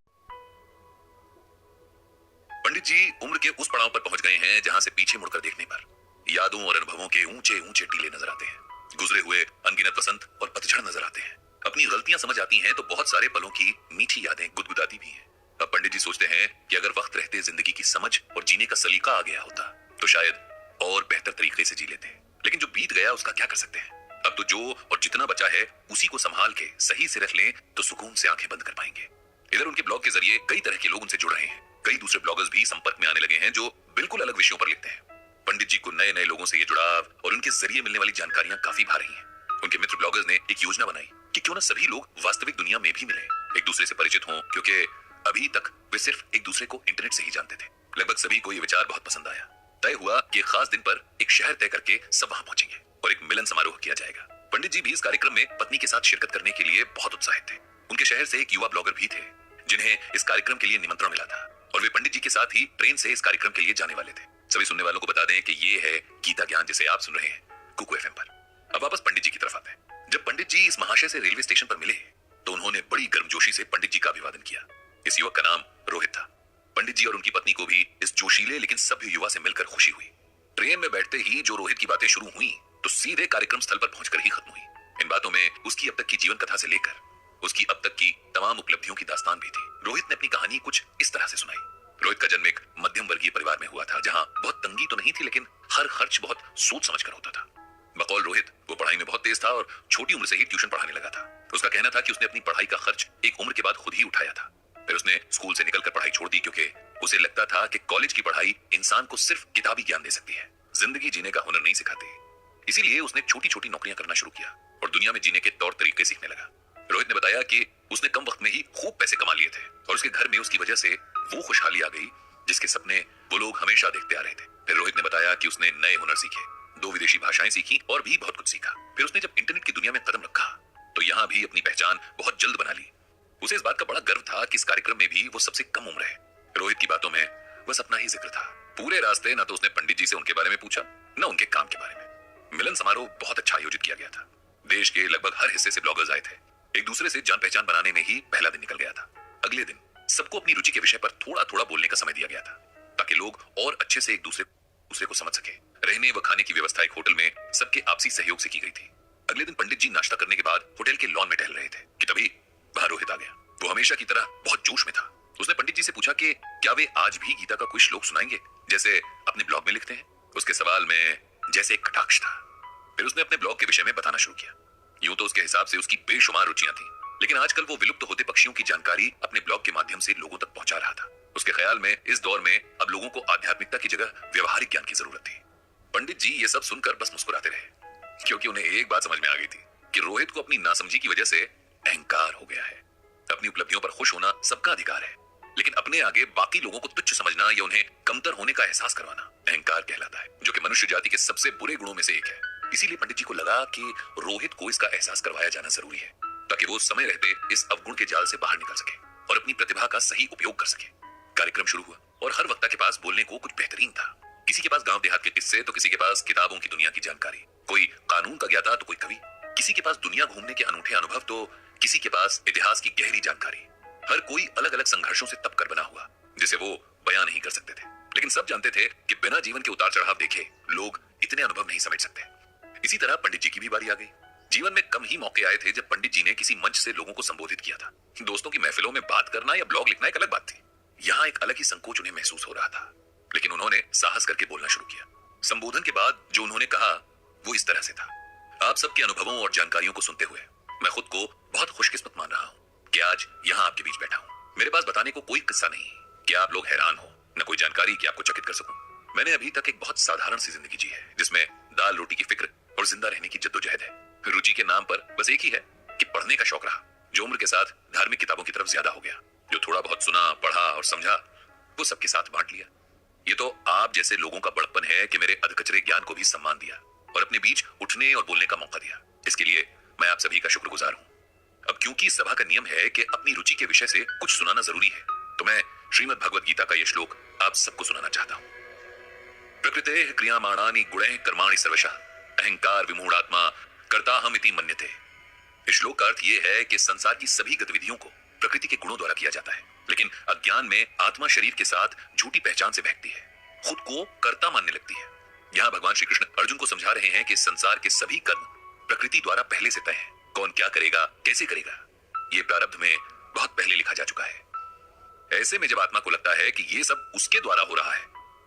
पंडित जी उम्र के उस पड़ाव पर पहुंच गए हैं जहां से पीछे मुड़कर देखने पर यादों और अनुभवों के ऊंचे ऊंचे टीले नजर आते हैं। गुजरे हुए अनगिनत वसंत और पतझड़ नजर आते हैं। अपनी गलतियां समझ आती हैं तो बहुत सारे पलों की मीठी यादें गुदगुदाती भी हैं। अब पंडित जी सोचते हैं कि अगर वक्त रहते जिंदगी की समझ और जीने का सलीका आ गया होता तो शायद और बेहतर तरीके से जी लेते। लेकिन जो बीत गया उसका क्या कर सकते हैं। अब तो जो और जितना बचा है उसी को संभाल के सही से रख लें तो सुकून से आंखें बंद कर पाएंगे। इधर उनके ब्लॉग के जरिए कई तरह के लोग उनसे जुड़ रहे हैं। कई दूसरे ब्लॉगर्स भी संपर्क में आने लगे हैं जो बिल्कुल अलग विषयों पर लिखते हैं। पंडित जी को नए नए लोगों से ये जुड़ाव और उनके जरिए मिलने वाली जानकारियां काफी भा रही हैं। उनके मित्र ब्लॉगर्स ने एक योजना बनाई कि क्यों ना सभी लोग वास्तविक दुनिया में भी मिले, एक दूसरे से परिचित हों, क्योंकि अभी तक वे सिर्फ एक दूसरे को इंटरनेट से ही जानते थे। लगभग सभी को ये विचार बहुत पसंद आया। तय हुआ कि एक खास दिन पर एक शहर तय करके सब वहां पहुंचेंगे और एक मिलन समारोह किया जाएगा। पंडित जी भी इस कार्यक्रम में पत्नी के साथ शिरकत करने के लिए बहुत उत्साहित थे। उनके शहर से एक युवा ब्लॉगर भी थे जिन्हें इस कार्यक्रम के लिए निमंत्रण मिला था, और वे पंडित जी के साथ ही ट्रेन से इस कार्यक्रम के लिए जाने वाले थे। सभी सुनने वालों को बता दें कि ये है गीता ज्ञान, जिसे आप सुन रहे हैं कुकू एफएम पर। अब वापस पंडित जी की तरफ आते हैं। जब पंडित जी इस महाशय से रेलवे स्टेशन पर मिले तो उन्होंने बड़ी गर्मजोशी से पंडित जी का अभिवादन किया। इस युवक का नाम रोहित था। पंडित जी और उनकी पत्नी को भी इस जोशीले लेकिन सभ्य युवा से मिलकर खुशी हुई। ट्रेन में बैठते ही जो रोहित की बातें शुरू हुई तो सीधे कार्यक्रम स्थल पर पहुंचकर ही खत्म हुई। इन बातों में उसकी अब तक की जीवन कथा से लेकर उसकी अब तक की तमाम उपलब्धियों की दास्तान भी थी। रोहित ने अपनी कहानी कुछ इस तरह से सुनाई। रोहित का जन्म एक मध्यम वर्गीय परिवार में हुआ था, जहां बहुत तंगी तो नहीं थी, लेकिन हर खर्च बहुत सोच समझ कर होता था। बकौल रोहित, वो और छोटी उम्र से ही ट्यूशन पढ़ाने लगा था। उसका कहना था कि उसने अपनी पढ़ाई का खर्च एक उम्र के बाद खुद ही उठाया था। फिर उसने स्कूल से निकलकर पढ़ाई छोड़ दी क्योंकि उसे लगता था कि कॉलेज की पढ़ाई इंसान को सिर्फ किताबी ज्ञान दे सकती है, जिंदगी जीने का हुनर नहीं सिखाती। इसीलिए उसने छोटी छोटी नौकरियां करना शुरू किया और दुनिया में जीने के तौर तरीके सीखने लगा। रोहित ने बताया कि उसने कम वक्त में ही खूब पैसे कमा लिए थे और उसके घर में उसकी वजह से वो खुशहाली आ गई जिसके सपने वो लोग हमेशा देखते आ रहे थे। फिर रोहित ने बताया कि उसने नए हुनर सीखे, 2 विदेशी भाषाएं सीखी और भी बहुत कुछ सीखा। फिर उसने जब इंटरनेट की दुनिया में कदम रखा तो यहाँ भी अपनी पहचान बहुत जल्द बना ली। उसे इस बात का बड़ा गर्व था कि इस कार्यक्रम में भी वो सबसे कम उम्र है। रोहित की बातों में बस अपना ही जिक्र था। पूरे रास्ते न तो उसने पंडित जी से उनके बारे में पूछा, न उनके काम के बारे में। मिलन समारोह बहुत अच्छा आयोजित किया गया था। देश के लगभग हर हिस्से से ब्लॉगर्स आए थे। एक दूसरे से जान पहचान बनाने में ही पहला दिन निकल गया था। अगले दिन सबको अपनी रुचि के विषय पर थोड़ा थोड़ा बोलने का समय दिया गया था ताकि लोग और अच्छे से एक दूसरे को समझ सके। रहने व खाने की व्यवस्था एक होटल में सबके आपसी सहयोग से की गई थी। अगले दिन पंडित जी नाश्ता करने के बाद होटल के लॉन में टहल रहे थे कि तभी बाहर रोहित आ गया। वो हमेशा की तरह बहुत जोश में था। उसने पंडित जी से पूछा कि क्या वे आज भी गीता का कोई श्लोक सुनाएंगे जैसे अपने ब्लॉग में लिखते हैं। उसके सवाल में जैसे एक कटाक्ष था। फिर उसने अपने ब्लॉग के विषय में बताना शुरू किया। यूं तो उसके हिसाब से उसकी बेशुमार रुचियां थी, लेकिन आजकल वो विलुप्त होते पक्षियों की जानकारी अपने ब्लॉग के माध्यम से लोगों तक पहुंचा रहा था। उसके ख्याल में इस दौर में अब लोगों को आध्यात्मिकता की जगह व्यवहारिक ज्ञान की जरूरत थी। पंडित जी ये सब सुनकर बस मुस्कुराते रहे क्योंकि उन्हें एक बात समझ में आ गई थी कि रोहित को अपनी नासमझी की वजह से अहंकार हो गया है। अपनी उपलब्धियों पर खुश होना सबका अधिकार है, लेकिन अपने आगे बाकी लोगों को तुच्छ समझना या उन्हें कमतर होने का एहसास करवाना अहंकार कहलाता है, जो कि मनुष्य जाति के सबसे बुरे गुणों में से एक है। इसीलिए पंडित जी को लगा कि रोहित को इसका एहसास करवाया जाना जरूरी है ताकि वो समय रहते इस अवगुण के जाल से बाहर निकल सके और अपनी प्रतिभा का सही उपयोग कर सके। कार्यक्रम शुरू हुआ और हर वक्ता के पास बोलने को कुछ बेहतरीन था। किसी के पास गांव देहात के किस्से तो किसी के पास किताबों की दुनिया की जानकारी, कोई कानून का ज्ञाता तो कोई कवि, किसी के पास दुनिया घूमने के अनूठे अनुभव तो किसी के पास इतिहास की गहरी जानकारी। हर कोई अलग अलग संघर्षों से तप कर बना हुआ जिसे वो बयां नहीं कर सकते थे, लेकिन सब जानते थे कि बिना जीवन के उतार चढ़ाव देखे लोग इतने अनुभव नहीं समझ सकते। इसी तरह पंडित जी की भी बारी आ गई। जीवन में कम ही मौके आए थे जब पंडित जी ने किसी मंच से लोगों को संबोधित किया था। दोस्तों की महफिलों में बात करना या ब्लॉग लिखना एक अलग बात थी। यहाँ एक अलग ही संकोच उन्हें महसूस हो रहा था, लेकिन उन्होंने साहस करके बोलना शुरू किया। संबोधन के बाद जो उन्होंने कहा वो इस तरह से था। आप सबके अनुभवों और जानकारियों को सुनते हुए मैं खुद को बहुत खुशकिस्मत मान रहा हूँ कि आज यहाँ आपके बीच बैठा हूँ। मेरे पास बताने को कोई किस्सा नहीं कि आप लोग हैरान हो, न कोई जानकारी कि आपको चकित कर सकूं। मैंने अभी तक एक बहुत साधारण सी जिंदगी जी है जिसमें दाल रोटी की फिक्र और जिंदा रहने की जद्दोजहद है। रुचि के नाम पर बस एक ही है कि पढ़ने का शौक रहा, जो उम्र के साथ धार्मिक किताबों की तरफ ज्यादा हो गया। जो थोड़ा बहुत सुना, पढ़ा और समझा वो सबके साथ बांट लिया। ये तो आप जैसे लोगों का बड़प्पन है कि मेरे अधकचरे ज्ञान को भी सम्मान दिया और अपने बीच उठने और बोलने का मौका दिया। इसके लिए मैं आप सभी का शुक्रगुजार हूँ। अब क्योंकि सभा का नियम है कि अपनी रुचि के विषय से कुछ सुनाना जरूरी है, तो मैं श्रीमद् भगवद गीता का यह श्लोक आप सबको सुनाना चाहता हूँ। प्रकृतेः क्रियमाणानि गुणैः कर्माणि सर्वशः अहंकार विमूढ़ात्मा कर्ताहम् इति मन्यते। इस श्लोक का अर्थ यह है कि संसार की सभी गतिविधियों को प्रकृति के गुणों द्वारा किया जाता है, लेकिन अज्ञान में आत्मा शरीर के साथ झूठी पहचान से बहकती है, खुद को कर्ता मानने लगती है। यहाँ भगवान श्री कृष्ण अर्जुन को समझा रहे हैं कि संसार के सभी कर्म प्रकृति द्वारा पहले से तय है। कौन क्या करेगा, कैसे करेगा, ये प्रारब्ध में बहुत पहले लिखा जा चुका है। ऐसे में जब आत्मा को लगता है कि ये सब उसके द्वारा हो रहा है,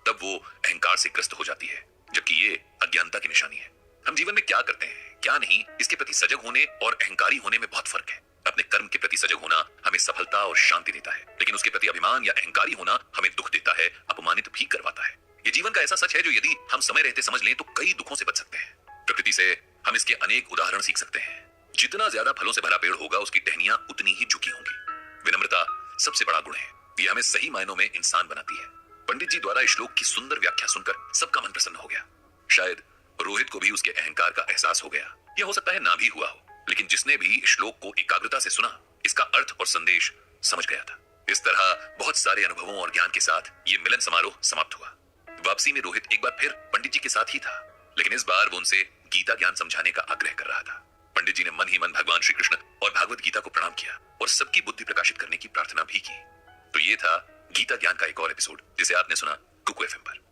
तब वो अहंकार से ग्रस्त हो जाती है, जबकि ये अज्ञानता की निशानी है। हम जीवन में क्या करते हैं, क्या नहीं, इसके प्रति सजग होने और अहंकारी होने में बहुत फर्क है। अपने कर्म के प्रति सजग होना हमें सफलता और शांति देता है, लेकिन उसके प्रति अभिमान या अहंकारी होना हमें दुख देता है, अपमानित भी करवाता है। ये जीवन का ऐसा सच है जो यदि हम समय रहते समझ लें तो कई दुखों से बच सकते हैं। प्रकृति से हम इसके अनेक उदाहरण सीख सकते हैं। जितना ज्यादा फलों से भरा पेड़ होगा उसकी टहनियां उतनी ही झुकी होंगी। विनम्रता सबसे बड़ा गुण है, ये हमें सही मायनों में इंसान बनाती है। पंडित जी द्वारा इस श्लोक की सुंदर व्याख्या सुनकर सबका मन प्रसन्न हो गया। शायद रोहित को भी उसके अहंकार का एहसास हो गया, यह हो सकता है ना भी हुआ हो, लेकिन जिसने भी इस श्लोक को एकाग्रता से सुना इसका अर्थ और संदेश समझ गया था। इस तरह बहुत सारे अनुभवों और ज्ञान के साथ ये मिलन समारोह समाप्त हुआ। वापसी में रोहित एक बार फिर पंडित जी के साथ ही था, लेकिन इस बार वो उनसे गीता ज्ञान समझाने का आग्रह कर रहा था। पंडित जी ने मन ही मन भगवान श्री कृष्ण और भागवत गीता को प्रणाम किया और सबकी बुद्धि प्रकाशित करने की प्रार्थना भी की। तो ये था गीता ज्ञान का एक और एपिसोड जिसे आपने सुना कुकू एफएम पर।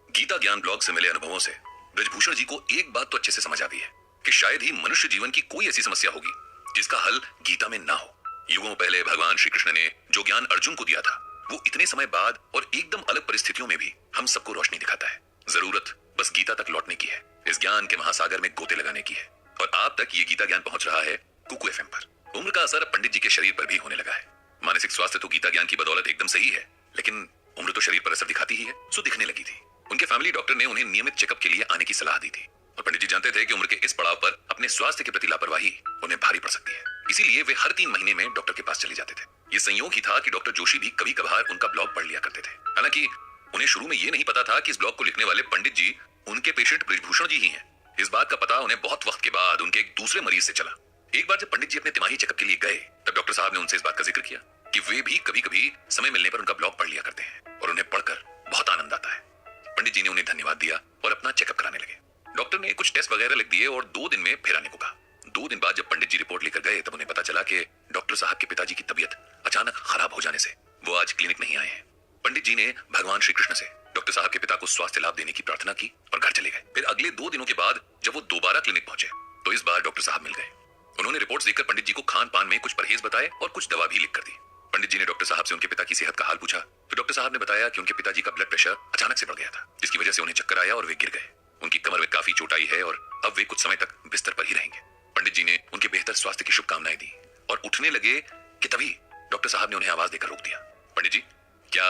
गीता ज्ञान ब्लॉग से मिले अनुभवों से ब्रजभूषण जी को एक बात तो अच्छे से समझ आ गई है कि शायद ही मनुष्य जीवन की कोई ऐसी समस्या होगी जिसका हल गीता में ना हो। युगों पहले भगवान श्री कृष्ण ने जो ज्ञान अर्जुन को दिया था वो इतने समय बाद और एकदम अलग परिस्थितियों में भी हम सबको रोशनी दिखाता है। जरूरत बस गीता तक लौटने की है, इस ज्ञान के महासागर में गोते लगाने की है। और आप तक ये गीता ज्ञान पहुंच रहा है कुकू एफएम पर। उम्र का असर पंडित जी के शरीर पर भी होने लगा है। मानसिक स्वास्थ्य तो गीता ज्ञान की बदौलत एकदम सही है, लेकिन उम्र तो शरीर पर असर दिखाती ही है, सो दिखने लगी थी। उनके फैमिली डॉक्टर ने उन्हें नियमित चेकअप के लिए आने की सलाह दी थी और पंडित जी जानते थे कि उम्र के इस पड़ाव पर अपने स्वास्थ्य के प्रति लापरवाही उन्हें भारी पड़ सकती है। इसीलिए वे हर 3 महीने में डॉक्टर के पास चले जाते थे। ये संयोग ही था कि डॉक्टर जोशी भी कभी कभार उनका ब्लॉग पढ़ लिया करते थे। हालांकि उन्हें शुरू में ये नहीं पता था कि इस ब्लॉग को लिखने वाले पंडित जी उनके पेशेंट बृजभूषण जी ही हैं। इस बात का पता उन्हें बहुत वक्त के बाद उनके एक दूसरे मरीज से चला। एक बार जब पंडित जी अपने तिमाही चेकअप के लिए गए तब डॉक्टर साहब ने उनसे इस बात का जिक्र किया कि वे भी कभी कभी समय मिलने पर उनका ब्लॉग पढ़ लिया करते हैं और उन्हें पढ़कर बहुत आनंद आता है। पंडित जी ने उन्हें धन्यवाद दिया और अपना चेकअप कराने लगे। डॉक्टर ने कुछ टेस्ट वगैरह लिख दिए और 2 दिन में फिर आने को कहा। 2 दिन बाद जब पंडित जी रिपोर्ट लेकर गए तब उन्हें पता चला कि डॉक्टर साहब के पिताजी की तबीयत अचानक खराब हो जाने से वो आज क्लिनिक नहीं आए हैं। पंडित जी ने भगवान श्री कृष्ण से डॉक्टर साहब के पिता को स्वास्थ्य लाभ देने की प्रार्थना की और घर चले गए। फिर अगले 2 दिनों के बाद जब वो दोबारा क्लिनिक पहुंचे तो इस बार डॉक्टर साहब मिल गए। उन्होंने रिपोर्ट्स देखकर पंडित जी को खान पान में कुछ परहेज बताए और कुछ दवा भी लिख कर दी। पंडित जी ने डॉक्टर साहब से उनके पिता की सेहत का हाल पूछा तो डॉक्टर साहब ने बताया कि उनके पिताजी का ब्लड प्रेशर अचानक से बढ़ गया था, जिसकी वजह से उन्हें चक्कर आया और वे गिर गए। उनकी कमर में काफी चोट आई है और अब वे कुछ समय तक बिस्तर पर ही रहेंगे। पंडित जी ने उनके बेहतर स्वास्थ्य की शुभकामनाएं दी और उठने लगे कि तभी डॉक्टर साहब ने उन्हें आवाज देकर रोक दिया। पंडित जी, क्या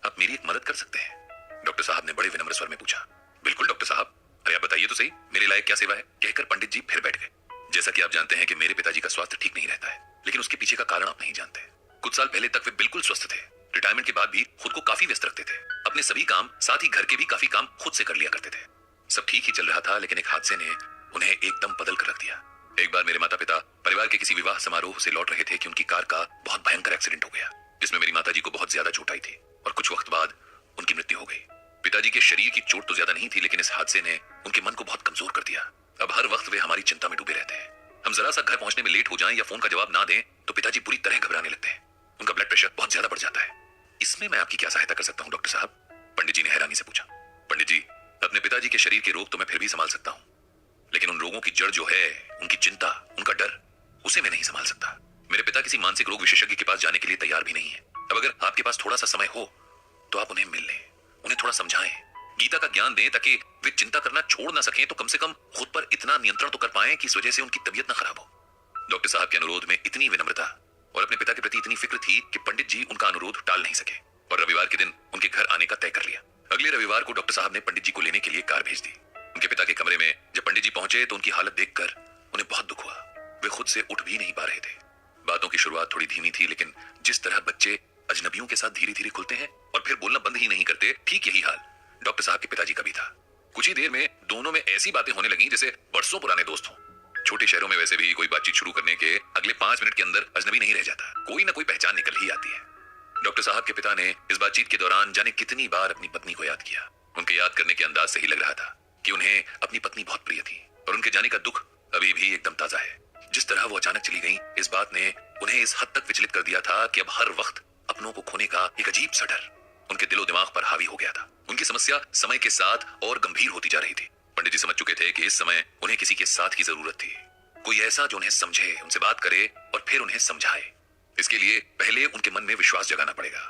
आप मेरी एक मदद कर सकते हैं? डॉक्टर साहब ने बड़े विनम्र स्वर में पूछा। बिल्कुल डॉक्टर साहब, अरे आप बताइए तो सही, मेरे लायक क्या सेवा है? कहकर पंडित जी फिर बैठ गए। जैसा कि आप जानते हैं कि मेरे पिताजी का स्वास्थ्य ठीक नहीं रहता है, लेकिन उसके पीछे का कारण आप नहीं जानते। कुछ साल पहले तक वे बिल्कुल स्वस्थ थे। रिटायरमेंट के बाद भी खुद को काफी व्यस्त रखते थे। अपने सभी काम, साथ ही घर के भी काफी काम खुद से कर लिया करते थे। सब ठीक ही चल रहा था, लेकिन एक हादसे ने उन्हें एकदम बदल कर रख दिया। एक बार मेरे माता पिता परिवार के किसी विवाह समारोह से लौट रहे थे कि उनकी कार का बहुत भयंकर एक्सीडेंट हो गया, जिसमें मेरी माताजी को बहुत ज्यादा चोट आई थी और कुछ वक्त बाद उनकी मृत्यु हो गई। पिताजी के शरीर की चोट तो ज्यादा नहीं थी, लेकिन इस हादसे ने उनके मन को बहुत कमजोर कर दिया। अब हर वक्त वे हमारी चिंता में डूबे रहते हैं। हम जरा सा घर पहुंचने में लेट हो जाएं या फोन का जवाब ना दें तो पिताजी बुरी तरह घबराने लगते हैं। उनका ब्लड प्रेशर बहुत ज्यादा बढ़ जाता है। इसमें मैं आपकी क्या सहायता कर सकता हूं डॉक्टर साहब? पंडित जी ने हैरानी से पूछा। पंडित जी, अपने पिताजी के शरीर के रोग तो मैं फिर भी संभाल सकता हूं, लेकिन उन रोगों की जड़ जो है, उनकी चिंता, उनका डर, उसे मैं नहीं संभाल सकता। मेरे पिता किसी मानसिक रोग विशेषज्ञ के पास जाने के लिए तैयार भी नहीं है। अब अगर आपके पास थोड़ा सा समय हो तो आप उन्हें मिल लें, उन्हें थोड़ा समझाएं, गीता का ज्ञान दें ताकि वे चिंता करना छोड़ ना सकें तो कम से कम खुद पर इतना नियंत्रण तो कर पाएं कि इस वजह से उनकी तबीयत ना खराब हो। डॉक्टर साहब के अनुरोध में इतनी विनम्रता और अपने पिता के प्रति इतनी फिक्र थी कि पंडित जी उनका अनुरोध टाल नहीं सके और रविवार के दिन उनके घर आने का तय कर लिया। अगले रविवार को डॉक्टर साहब ने पंडित जी को लेने के लिए कार भेज दी। उनके पिता के कमरे में जब पंडित जी पहुंचे तो उनकी हालत देखकर उन्हें बहुत दुख हुआ। वे खुद से उठ भी नहीं पा रहे थे। बातों की शुरुआत थोड़ी धीमी थी, लेकिन जिस तरह बच्चे अजनबियों के साथ धीरे धीरे खुलते हैं और फिर बोलना बंद ही नहीं करते, ठीक यही हाल डॉक्टर साहब के पिताजी का भी था। कुछ ही देर में दोनों में ऐसी बातें होने लगी जैसे बरसों पुराने दोस्त हों। छोटे शहरों में वैसे भी कोई बातचीत शुरू करने के अगले 5 मिनट के अंदर अजनबी नहीं रह जाता, कोई ना कोई पहचान निकल ही आती है। डॉक्टर साहब के पिता ने इस बातचीत के दौरान जाने कितनी बार अपनी पत्नी को याद किया। उनके याद करने के अंदाज से ही लग रहा था कि उन्हें अपनी पत्नी बहुत प्रिय थी और उनके जाने का दुख अभी भी एकदम ताजा है। जिस तरह वो अचानक चली गई, इस बात ने उन्हें इस हद तक विचलित कर दिया था कि अब हर वक्त अपनों को खोने का एक अजीब सा डर उनके दिलो दिमाग पर हावी हो गया था। उनकी समस्या समय के साथ और गंभीर होती जा रही थी। पंडित जी समझ चुके थे कि इस समय उन्हें किसी के साथ की जरूरत थी, कोई ऐसा जो उन्हें समझे, उनसे बात करे और फिर उन्हें समझाए। इसके लिए पहले उनके मन में विश्वास जगाना पड़ेगा,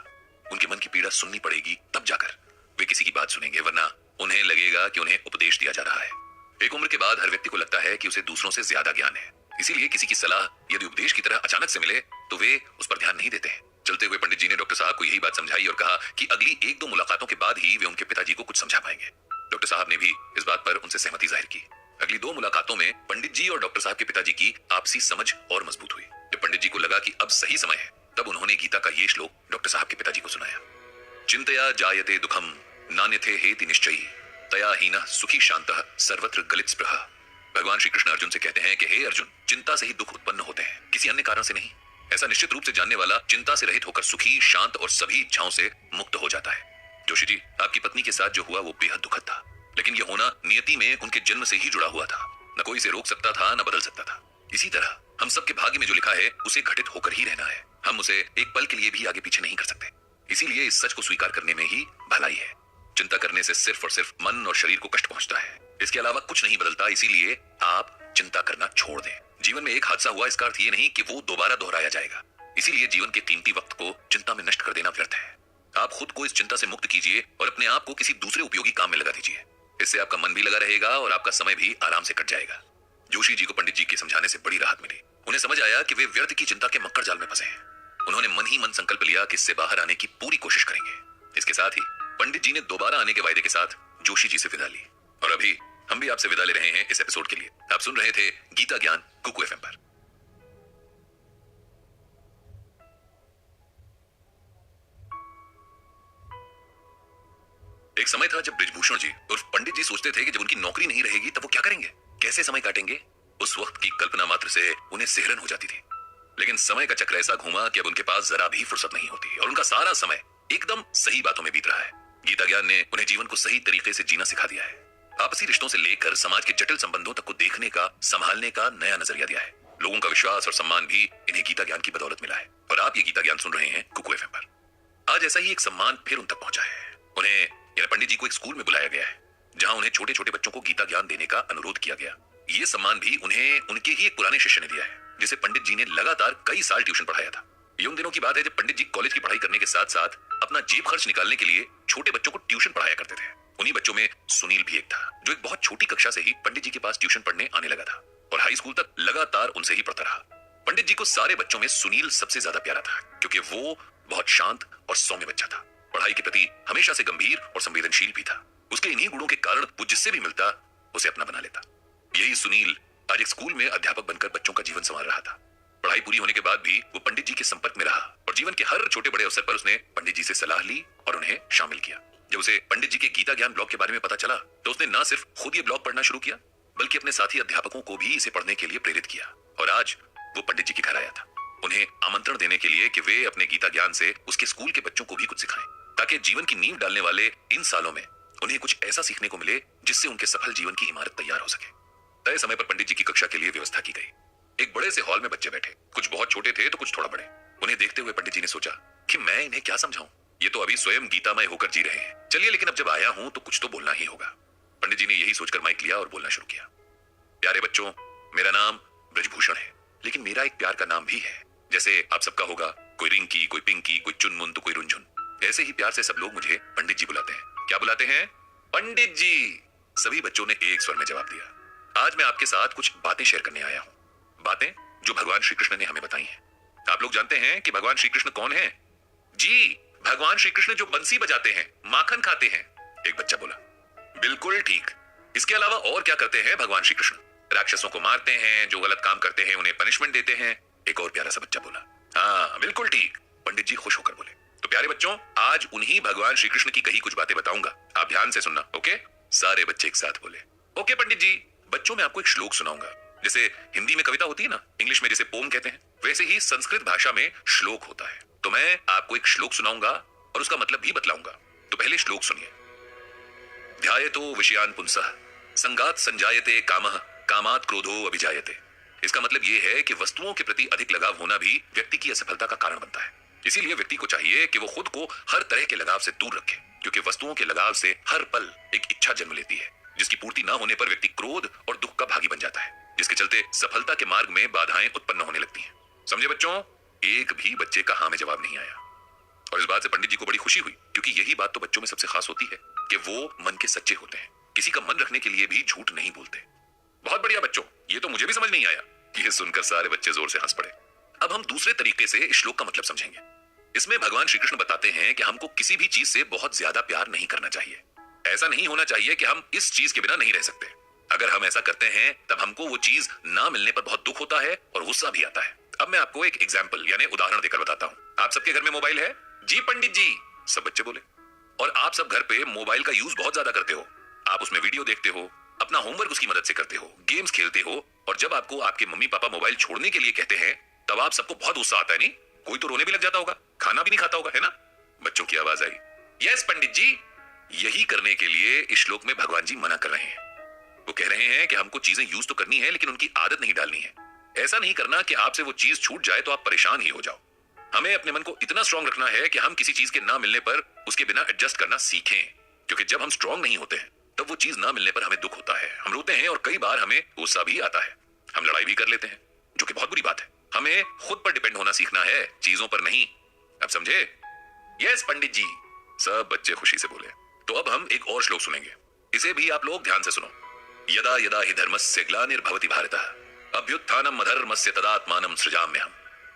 उनके मन की पीड़ा सुननी पड़ेगी, तब जाकर वे किसी की बात सुनेंगे, वरना उन्हें लगेगा कि उन्हें उपदेश दिया जा रहा है। एक उम्र के बाद हर व्यक्ति को लगता है कि उसे दूसरों से ज्यादा ज्ञान है, इसीलिए किसी की सलाह यदि उपदेश की तरह अचानक से मिले तो वे उस पर ध्यान नहीं देते हैं। चलते हुए पंडित जी ने डॉक्टर साहब को यही बात समझाई और कहा कि अगली 1-2 मुलाकातों के बाद ही वे उनके पिताजी को कुछ समझा पाएंगे। डॉक्टर साहब ने भी इस बात पर उनसे सहमति जाहिर की। अगली 2 मुलाकातों में पंडित जी और डॉक्टर साहब के पिताजी की आपसी समझ और मजबूत हुई। जब पंडित जी को लगा कि अब सही समय है, तब उन्होंने गीता का ये श्लोक डॉक्टर साहब के पिताजी को सुनाया। चिंतया जायते दुखम नान्यथे हेति निश्चयी तया हीनः सुखी शांतः सर्वत्र गलित स्पृहा। भगवान श्री कृष्ण अर्जुन से कहते हैं कि हे अर्जुन, चिंता से ही दुख उत्पन्न होते हैं, किसी अन्य कारण से नहीं। ऐसा निश्चित रूप से जानने वाला चिंता से रहित होकर सुखी, शांत और सभी इच्छाओं से मुक्त हो जाता है। जोशी जी, आपकी पत्नी के साथ जो हुआ वो बेहद दुखद था, लेकिन यह होना नियति में उनके जन्म से ही जुड़ा हुआ था। न कोई इसे रोक सकता था, न बदल सकता था। इसी तरह हम सबके भाग्य में जो लिखा है उसे घटित होकर ही रहना है। हम उसे एक पल के लिए भी आगे पीछे नहीं कर सकते। इसीलिए इस सच को स्वीकार करने में ही भलाई है। चिंता करने से सिर्फ और सिर्फ मन और शरीर को कष्ट पहुंचता है, इसके अलावा कुछ नहीं बदलता। इसीलिए आप चिंता करना छोड़ दें। जीवन में एक हादसा हुआ इसका अर्थ ये नहीं कि वो दोबारा दोहराया जाएगा। इसीलिए जीवन के कीमती वक्त को चिंता में नष्ट कर देना व्यर्थ है। आप खुद को इस चिंता से मुक्त कीजिए और अपने आप को किसी दूसरे उपयोगी काम में लगा दीजिए। इससे आपका मन भी लगा रहेगा और आपका समय भी आराम से कट जाएगा। जोशी जी को पंडित जी के समझाने से बड़ी राहत मिली। उन्हें समझ आया कि वे व्यर्थ की चिंता के मक्कर जाल में फंसे हैं। उन्होंने मन ही मन संकल्प लिया कि इससे बाहर आने की पूरी कोशिश करेंगे। इसके साथ ही पंडित जी ने दोबारा आने के वायदे के साथ जोशी जी से विदा ली। और अभी हम भी आपसे विदा ले रहे हैं इस एपिसोड के लिए। आप सुन रहे थे गीता ज्ञान कुकू एफएम पर। एक समय था जब बृजभूषण जी उर्फ पंडित जी सोचते थे कि जब उनकी नौकरी नहीं रहेगी तब वो क्या करेंगे, कैसे समय काटेंगे। उस वक्त की कल्पना मात्र से उन्हें सिहरन हो जाती थी। लेकिन समय का चक्र ऐसा घूमा कि अब उनके पास जरा भी फुर्सत नहीं होती और उनका सारा समय एकदम सही बातों में बीत रहा है। गीता ज्ञान ने उन्हें जीवन को सही तरीके से जीना सिखा दिया है। आपसी रिश्तों से लेकर समाज के जटिल संबंधों तक को देखने का, संभालने का नया नजरिया दिया है। लोगों का विश्वास और सम्मान भी इन्हें गीता ज्ञान की बदौलत मिला है। और आप ये गीता ज्ञान सुन रहे हैं कुकू एफएम पर। आज ऐसा ही एक सम्मान फिर उन तक पहुंचा है। उन्हें यानी पंडित जी को एक स्कूल में बुलाया गया है जहां उन्हें छोटे छोटे बच्चों को गीता ज्ञान देने का अनुरोध किया गया। ये सम्मान भी उन्हें उनके ही एक पुराने शिष्य ने दिया है जिसे पंडित जी ने लगातार कई साल ट्यूशन पढ़ाया था। ये उन दिनों की बात है जब पंडित जी कॉलेज की पढ़ाई करने के साथ साथ अपना जेब खर्च निकालने के लिए छोटे बच्चों को ट्यूशन पढ़ाया करते थे। उन्हीं बच्चों में सुनील भी एक था जो एक बहुत छोटी कक्षा से ही पंडित जी के पास ट्यूशन पढ़ने आने लगा था और हाई स्कूल तक लगातार उनसे ही पढ़ता रहा। पंडित जी को सारे बच्चों में सुनील सबसे ज्यादा प्यारा था क्योंकि वो बहुत शांत और सौम्य बच्चा था। पढ़ाई के प्रति हमेशा से गंभीर और संवेदनशील भी था। उसके इन्हीं गुणों के कारण वो जिससे भी मिलता उसे अपना बना लेता। यही सुनील आज एक स्कूल में अध्यापक बनकर बच्चों का जीवन संवार रहा था। पढ़ाई पूरी होने के बाद भी वो पंडित जी के संपर्क में रहा और जीवन के हर छोटे बड़े अवसर पर उसने पंडित जी से सलाह ली और उन्हें शामिल किया। जब उसे पंडित जी के गीता ज्ञान ब्लॉग के बारे में पता चला तो उसने न सिर्फ खुद ये ब्लॉग पढ़ना शुरू किया बल्कि अपने साथी अध्यापकों को भी इसे पढ़ने के लिए प्रेरित किया। और आज वो पंडित जी के घर आया था उन्हें आमंत्रण देने के लिए कि वे अपने गीता ज्ञान से उसके स्कूल के बच्चों को भी कुछ सिखाएं ताकि जीवन की नींव डालने वाले इन सालों में उन्हें कुछ ऐसा सीखने को मिले जिससे उनके सफल जीवन की इमारत तैयार हो सके। तय समय पर पंडित जी की कक्षा के लिए व्यवस्था की गई। एक बड़े से हॉल में बच्चे बैठे, कुछ बहुत छोटे थे तो कुछ थोड़ा बड़े। उन्हें देखते हुए पंडित जी ने सोचा कि मैं इन्हें क्या समझाऊं, ये तो अभी स्वयं गीतामय होकर जी रहे हैं। चलिए लेकिन अब जब आया हूं तो कुछ तो बोलना ही होगा। पंडित जी ने यही सोचकर माइक लिया और बोलना शुरू किया। प्यारे बच्चों, मेरा नाम बृजभूषण है, लेकिन मेरा एक प्यार का नाम भी है। जैसे आप सबका होगा, कोई रिंकी, कोई पिंकी, कोई चुनमुन तो कोई रुंझुन। ऐसे ही प्यार से सब लोग मुझे पंडित जी बुलाते हैं। क्या बुलाते हैं? पंडित जी। सभी बच्चों ने एक स्वर में जवाब दिया। आज मैं आपके साथ कुछ बातें शेयर करने आया हूं, बातें जो भगवान श्री कृष्ण ने हमें बताई हैं। आप लोग जानते हैं कि भगवान श्री कृष्ण कौन है? जी, भगवान श्री कृष्ण जो बंसी बजाते हैं, माखन खाते हैं। एक बच्चा बोला। बिल्कुल ठीक। इसके अलावा और क्या करते हैं भगवान श्री कृष्ण? राक्षसों को मारते हैं, जो गलत काम करते हैं उन्हें पनिशमेंट देते हैं। एक और प्यारा सा बच्चा बोला। हाँ बिल्कुल ठीक। पंडित जी खुश होकर बोले। तो प्यारे बच्चों, आज उन्हीं भगवान श्री कृष्ण की कही कुछ बातें बताऊंगा, आप ध्यान से सुनना। ओके? सारे बच्चे एक साथ बोले ओके पंडित जी। बच्चों, मैं आपको एक श्लोक सुनाऊंगा। जैसे हिंदी में कविता होती है ना, इंग्लिश में जैसे पोम कहते हैं, वैसे ही संस्कृत भाषा में श्लोक होता है। तो मैं आपको एक श्लोक सुनाऊंगा और उसका मतलब भी बतलाऊंगा। तो पहले श्लोक सुनिए। ध्यायतो विषयान पुंसः संगात संजायते कामः कामात क्रोधो अभिजायते। इसका मतलब यह है कि वस्तुओं के प्रति अधिक लगाव होना भी व्यक्ति की असफलता का कारण बनता है। इसीलिए व्यक्ति को चाहिए कि वो खुद को हर तरह के लगाव से दूर रखे, क्योंकि वस्तुओं के लगाव से हर पल एक इच्छा जन्म लेती है जिसकी पूर्ति ना होने पर व्यक्ति क्रोध और दुख का भागी बन जाता है, जिसके चलते सफलता के मार्ग में बाधाएं उत्पन्न होने लगती हैं। समझे बच्चों? एक भी बच्चे का हाँ में जवाब नहीं आया और इस बात से पंडित जी को बड़ी खुशी हुई, क्योंकि यही बात तो बच्चों में सबसे खास होती है कि वो मन के सच्चे होते हैं, किसी का मन रखने के लिए भी झूठ नहीं बोलते। बहुत बढ़िया बच्चों, ये तो मुझे भी समझ नहीं आया। ये सुनकर सारे बच्चे जोर से हंस पड़े। अब हम दूसरे तरीके से इस श्लोक का मतलब समझेंगे। इसमें भगवान श्री कृष्ण बताते हैं कि हमको किसी भी चीज से बहुत ज्यादा प्यार नहीं करना चाहिए। ऐसा नहीं होना चाहिए कि हम इस चीज के बिना नहीं रह सकते। अगर हम ऐसा करते हैं तब हमको वो चीज ना मिलने पर बहुत दुख होता है और गुस्सा भी आता है। अब मैं आपको एक एग्जाम्पल यानी उदाहरण देकर बताता हूँ। आप सबके घर में मोबाइल है? जी पंडित जी, सब बच्चे बोले। और आप सब घर पे मोबाइल का यूज बहुत ज्यादा करते हो। आप उसमें वीडियो देखते हो, अपना होमवर्क उसकी मदद से करते हो, गेम्स खेलते हो, और जब आपको आपके मम्मी पापा मोबाइल छोड़ने के लिए कहते हैं तब आप सबको बहुत गुस्सा आता है। नहीं, कोई तो रोने भी लग जाता होगा, खाना भी नहीं खाता होगा, है ना? बच्चों की आवाज आई। यस पंडित जी। यही करने के लिए इस श्लोक में भगवान जी मना कर रहे हैं। वो कह रहे हैं कि हमको चीजें यूज तो करनी है लेकिन उनकी आदत नहीं डालनी है। ऐसा नहीं करना कि आपसे वो चीज छूट जाए तो आप परेशान ही हो जाओ। हमें अपने मन को इतना स्ट्रांग रखना है कि हम किसी चीज के ना मिलने पर उसके बिना एडजस्ट करना सीखें, क्योंकि जब हम स्ट्रांग नहीं होते हैं तब वो चीज ना मिलने पर हमें दुख होता है, हम रोते हैं और कई बार हमें गुस्सा भी आता है, हम लड़ाई भी कर लेते हैं। जो कि बहुत बुरी बात है। हमें खुद पर डिपेंड होना सीखना है, चीजों पर नहीं। अब समझे? यस पंडित जी, सब बच्चे खुशी से बोले। तो अब हम एक और श्लोक सुनेंगे, इसे भी आप लोग ध्यान से सुनो। यदा यदा हि धर्मस्य ग्लानिर्भवति भारतः अभ्युत्थानम् अधर्मस्य तदात्मानं सृजाम्यहम्।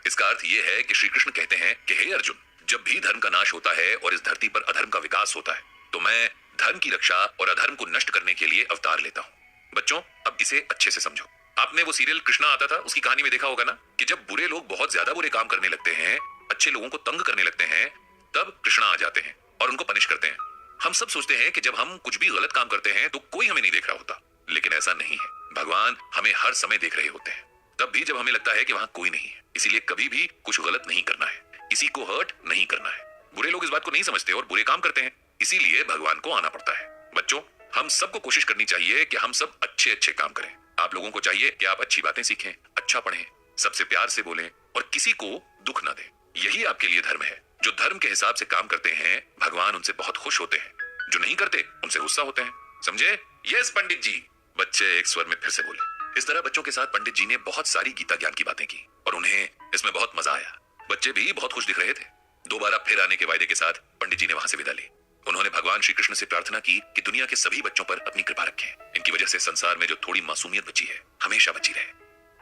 इसका अर्थ यह है कि श्री कृष्ण कहते हैं कि हे अर्जुन, जब भी धर्म का नाश होता है और इस धरती पर अधर्म का विकास होता है तो मैं धर्म की रक्षा और अधर्म को नष्ट करने के लिए अवतार लेता हूं। बच्चों, अब इसे अच्छे से समझो। आपने वो सीरियल कृष्णा आता था, उसकी कहानी में देखा होगा ना कि जब बुरे लोग बहुत ज्यादा बुरे काम करने लगते हैं, अच्छे लोगों को तंग करने लगते हैं, तब कृष्णा आ जाते हैं और उनको पनिश करते हैं। हम सब सोचते हैं कि जब हम कुछ भी गलत काम करते हैं तो कोई हमें नहीं देख रहा होता, लेकिन ऐसा नहीं है। भगवान हमें हर समय देख रहे होते हैं, तब भी जब हमें लगता है कि वहां कोई नहीं है। इसीलिए कभी भी कुछ गलत नहीं करना है, किसी को हर्ट नहीं करना है। बुरे लोग इस बात को नहीं समझते और बुरे काम करते हैं, इसीलिए भगवान को आना पड़ता है। बच्चों, हम सबको कोशिश करनी चाहिए कि हम सब अच्छे अच्छे काम करें। आप लोगों को चाहिए कि आप अच्छी बातें सीखें, अच्छा पढ़ें, सबसे प्यार से बोलें और किसी को दुख ना दें। यही आपके लिए धर्म है। जो धर्म के हिसाब से काम करते हैं, भगवान उनसे बहुत खुश होते हैं। जो नहीं करते, उनसे गुस्सा होते हैं। समझे? यस पंडित जी, बच्चे एक स्वर में फिर से बोले। इस तरह बच्चों के साथ पंडित जी ने बहुत सारी गीता ज्ञान की बातें की और उन्हें इसमें बहुत मजा आया। बच्चे भी बहुत खुश दिख रहे थे। दोबारा फिर आने के वायदे के साथ पंडित जी ने वहां से विदा ली। उन्होंने भगवान श्री कृष्ण से प्रार्थना की कि दुनिया के सभी बच्चों पर अपनी कृपा रखें। इनकी वजह से संसार में जो थोड़ी मासूमियत बची है, हमेशा बची रहे।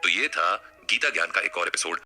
तो ये था गीता ज्ञान का एक और एपिसोड।